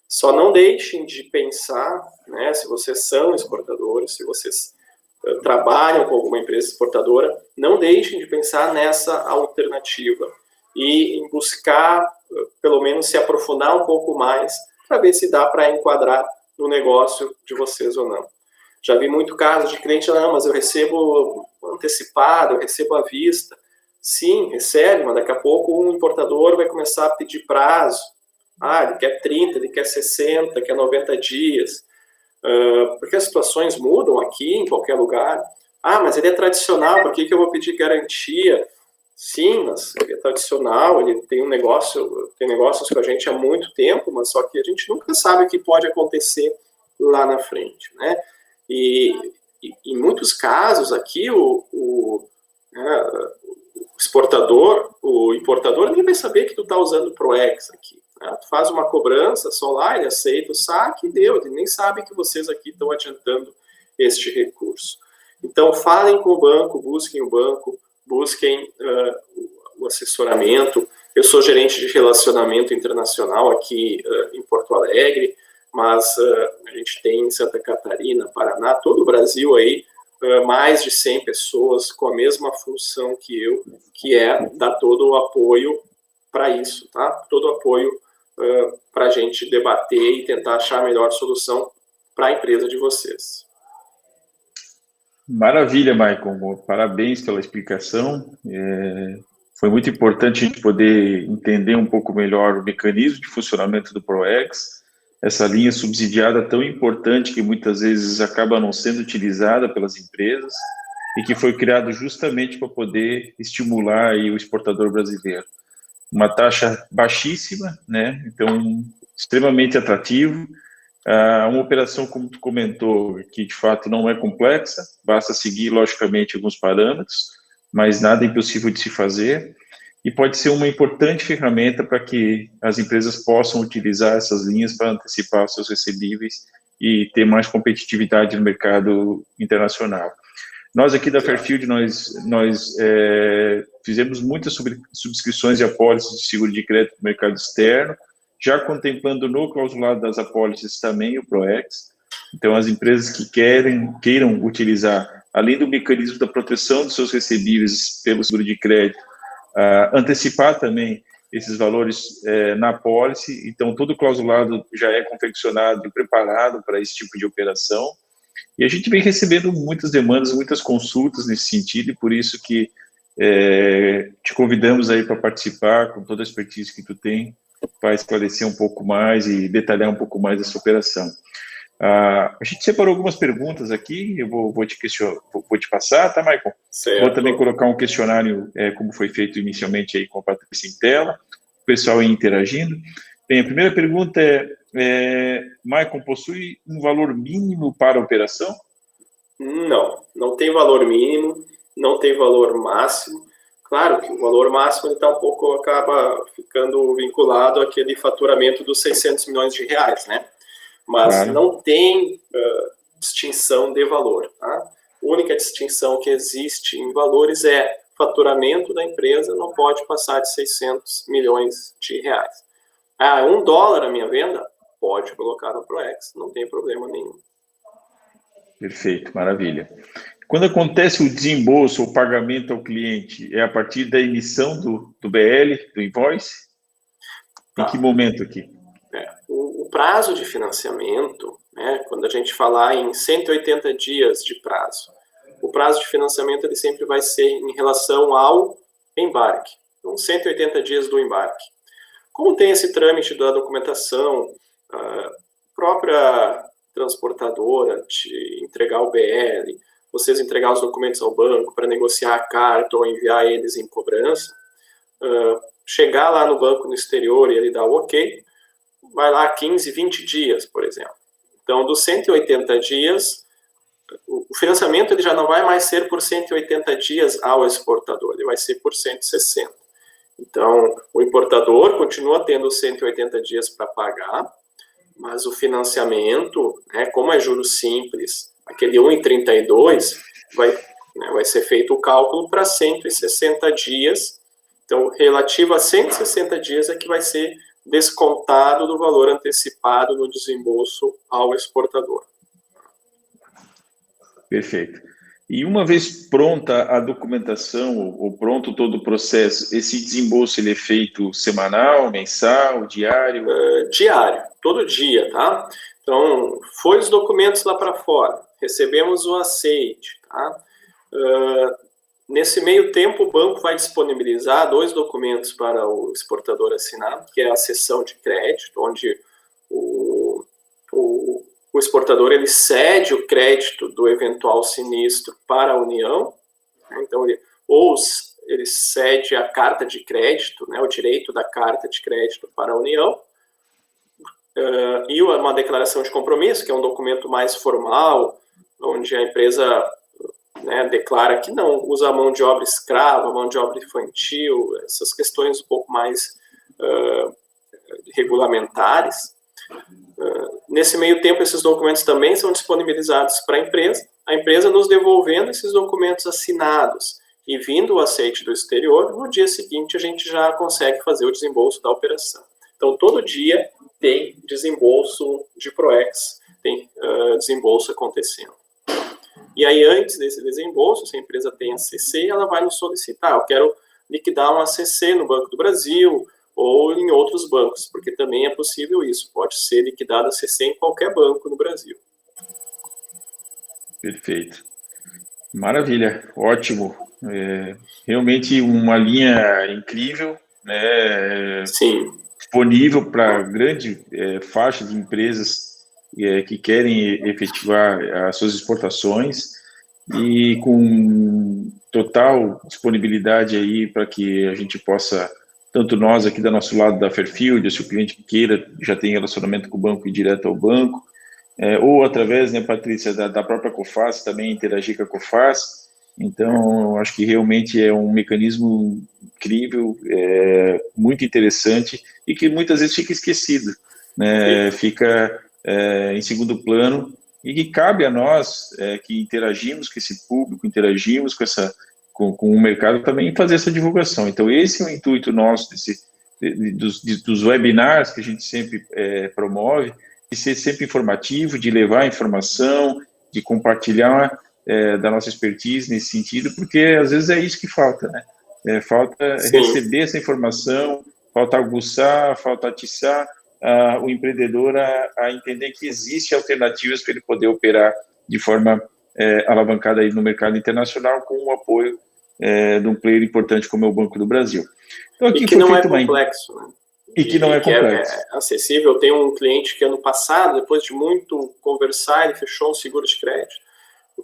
Só não deixem de pensar, né, se vocês são exportadores, se vocês trabalham com alguma empresa exportadora, não deixem de pensar nessa alternativa e em buscar, pelo menos, se aprofundar um pouco mais para ver se dá para enquadrar no negócio de vocês ou não. Já vi muito caso de cliente, não, mas eu recebo antecipado, eu recebo à vista. Sim, recebe, mas daqui a pouco um importador vai começar a pedir prazo. Ele quer 30, ele quer 60, quer 90 dias. Porque as situações mudam aqui, em qualquer lugar. Mas ele é tradicional, por que eu vou pedir garantia? Sim, mas ele é tradicional, ele tem negócios com a gente há muito tempo, mas só que a gente nunca sabe o que pode acontecer lá na frente, né? E em muitos casos aqui, o importador nem vai saber que tu está usando o Proex aqui. Né? Tu faz uma cobrança só lá, ele aceita o saque e deu. Ele nem sabe que vocês aqui estão adiantando este recurso. Então, falem com o banco, busquem o banco, busquem o assessoramento. Eu sou gerente de relacionamento internacional aqui em Porto Alegre, mas a gente tem em Santa Catarina, Paraná, todo o Brasil aí, mais de 100 pessoas com a mesma função que eu, que é dar todo o apoio para isso, tá? Todo o apoio para a gente debater e tentar achar a melhor solução para a empresa de vocês. Maravilha, Maicon. Parabéns pela explicação. Foi muito importante a gente poder entender um pouco melhor o mecanismo de funcionamento do Proex, essa linha subsidiada tão importante que muitas vezes acaba não sendo utilizada pelas empresas e que foi criado justamente para poder estimular aí o exportador brasileiro. Uma taxa baixíssima, né? Então, extremamente atrativo. Uma operação, como tu comentou, que de fato não é complexa, basta seguir, logicamente, alguns parâmetros, mas nada é impossível de se fazer. E pode ser uma importante ferramenta para que as empresas possam utilizar essas linhas para antecipar seus recebíveis e ter mais competitividade no mercado internacional. Nós aqui da Fairfield, nós fizemos muitas subscrições de apólices de seguro de crédito no mercado externo, já contemplando no clausulado das apólices também o Proex. Então, as empresas que queiram utilizar, além do mecanismo da proteção dos seus recebíveis pelo seguro de crédito, antecipar também esses valores na apólice. Então, todo o clausulado já é confeccionado e preparado para esse tipo de operação. E a gente vem recebendo muitas demandas, muitas consultas nesse sentido, e por isso que te convidamos aí para participar com toda a expertise que tu tem, para esclarecer um pouco mais e detalhar um pouco mais essa operação. A gente separou algumas perguntas aqui, eu vou te passar, tá, Maicon? Certo. Vou também colocar um questionário, como foi feito inicialmente aí com a Patrícia em tela, o pessoal aí interagindo. Bem, a primeira pergunta Maicon, possui um valor mínimo para a operação? Não tem valor mínimo, não tem valor máximo. Claro que o valor máximo acaba ficando vinculado àquele faturamento dos 600 milhões de reais, né? Mas claro, não tem distinção de valor, tá? A única distinção que existe em valores é faturamento da empresa não pode passar de 600 milhões de reais. $1 a minha venda? Pode colocar no Proex, não tem problema nenhum. Perfeito, maravilha. Quando acontece o desembolso ou pagamento ao cliente, é a partir da emissão do BL, do invoice? Em que momento aqui? O prazo de financiamento, né, quando a gente falar em 180 dias de prazo, o prazo de financiamento ele sempre vai ser em relação ao embarque. Então, 180 dias do embarque. Como tem esse trâmite da documentação, a própria transportadora te entregar o BL, vocês entregar os documentos ao banco para negociar a carta ou enviar eles em cobrança, chegar lá no banco no exterior e ele dar o ok, vai lá 15, 20 dias, por exemplo. Então, dos 180 dias, o financiamento ele já não vai mais ser por 180 dias ao exportador, ele vai ser por 160. Então, o importador continua tendo 180 dias para pagar, mas o financiamento, né, como é juros simples, aquele 1,32, vai ser feito o cálculo para 160 dias. Então, relativo a 160 dias é que vai ser descontado do valor antecipado no desembolso ao exportador. Perfeito. E uma vez pronta a documentação, ou pronto todo o processo, esse desembolso ele é feito semanal, mensal, diário? Diário, todo dia, tá? Então, foi os documentos lá para fora, recebemos o aceite, tá? Nesse meio tempo, o banco vai disponibilizar 2 documentos para o exportador assinar, que é a cessão de crédito, onde o exportador ele cede o crédito do eventual sinistro para a União, né? Então, ele cede a carta de crédito, né, o direito da carta de crédito para a União, e uma declaração de compromisso, que é um documento mais formal, onde a empresa, né, declara que não usa a mão de obra escrava, mão de obra infantil, essas questões um pouco mais regulamentares. Nesse meio tempo, esses documentos também são disponibilizados para a empresa nos devolvendo esses documentos assinados e vindo o aceite do exterior, no dia seguinte a gente já consegue fazer o desembolso da operação. Então, todo dia tem desembolso de PROEX, tem desembolso acontecendo. E aí, antes desse desembolso, se a empresa tem a CC, ela vai nos solicitar, eu quero liquidar uma CC no Banco do Brasil ou em outros bancos, porque também é possível isso, pode ser liquidada a CC em qualquer banco no Brasil. Perfeito. Maravilha, ótimo. Realmente uma linha incrível, né? Sim. Disponível para grande faixa de empresas que querem efetivar as suas exportações e com total disponibilidade aí para que a gente possa, tanto nós aqui do nosso lado da Fairfield, se o cliente queira, já tem relacionamento com o banco e direto ao banco, ou através, né, Patrícia, da própria Coface, também interagir com a Coface. Então, acho que realmente é um mecanismo incrível, muito interessante e que muitas vezes fica esquecido, né? Fica em segundo plano e que cabe a nós que interagimos com esse público, interagimos com o mercado também fazer essa divulgação. Então, esse é o intuito nosso dos webinars que a gente sempre promove, de ser sempre informativo, de levar informação, de compartilhar da nossa expertise nesse sentido, porque às vezes é isso que falta, né? Falta Sim. receber essa informação, falta aguçar, falta atiçar o empreendedor a entender que existem alternativas para ele poder operar de forma alavancada aí no mercado internacional com o apoio de um player importante como é o Banco do Brasil. Então, aqui e que não é complexo, né? E que não é complexo. É acessível. Eu tenho um cliente que ano passado, depois de muito conversar, ele fechou um seguro de crédito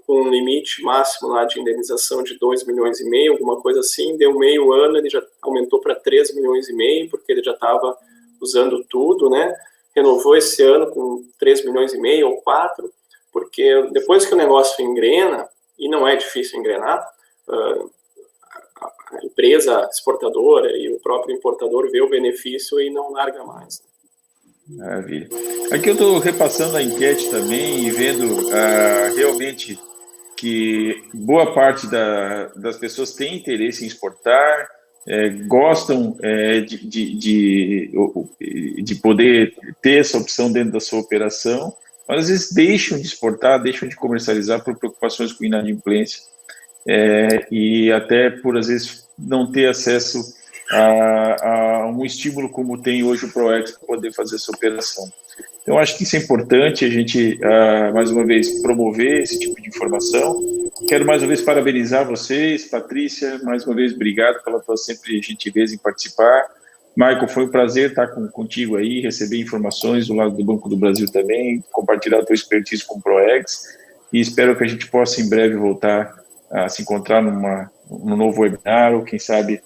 com um limite máximo lá de indenização de 2,5 milhões, alguma coisa assim, deu meio ano, ele já aumentou para 3,5 milhões, porque ele já estava usando tudo, né? Renovou esse ano com 3,5 milhões ou 4, porque depois que o negócio engrena, e não é difícil engrenar, a empresa exportadora e o próprio importador vê o benefício e não larga mais. Maravilha. Aqui eu estou repassando a enquete também e vendo realmente que boa parte das pessoas tem interesse em exportar, gostam de poder ter essa opção dentro da sua operação, mas às vezes deixam de exportar, deixam de comercializar por preocupações com inadimplência e até por, às vezes, não ter acesso a um estímulo como tem hoje o PROEX para poder fazer essa operação. Então, acho que isso é importante, a gente, mais uma vez, promover esse tipo de informação. Quero, mais uma vez, parabenizar vocês, Patrícia, mais uma vez, obrigado pela tua sempre gentileza em participar. Michael, foi um prazer estar contigo aí, receber informações do lado do Banco do Brasil também, compartilhar a tua expertise com o ProEx, e espero que a gente possa em breve voltar a se encontrar num novo webinar, ou quem sabe,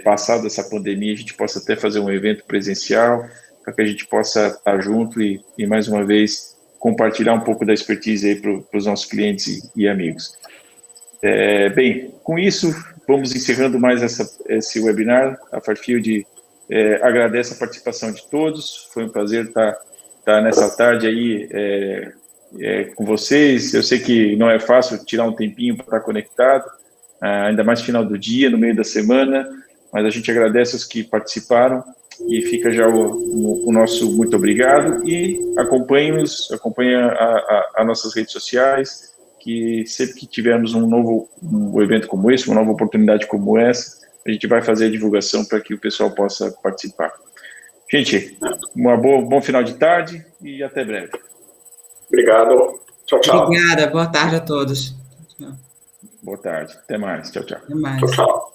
passado essa pandemia, a gente possa até fazer um evento presencial, para que a gente possa estar junto e mais uma vez, compartilhar um pouco da expertise aí para os nossos clientes e amigos. Bem, com isso, vamos encerrando mais esse webinar. A Fairfield agradece a participação de todos, foi um prazer estar nessa tarde aí com vocês. Eu sei que não é fácil tirar um tempinho para estar conectado, ainda mais no final do dia, no meio da semana, mas a gente agradece os que participaram e fica já o nosso muito obrigado, e acompanhe as nossas redes sociais, que sempre que tivermos um evento como esse, uma nova oportunidade como essa, a gente vai fazer a divulgação para que o pessoal possa participar. Gente, bom final de tarde e até breve. Obrigado. Tchau, tchau. Obrigada, boa tarde a todos. Boa tarde, até mais. Tchau, tchau. Até mais. Tchau, tchau.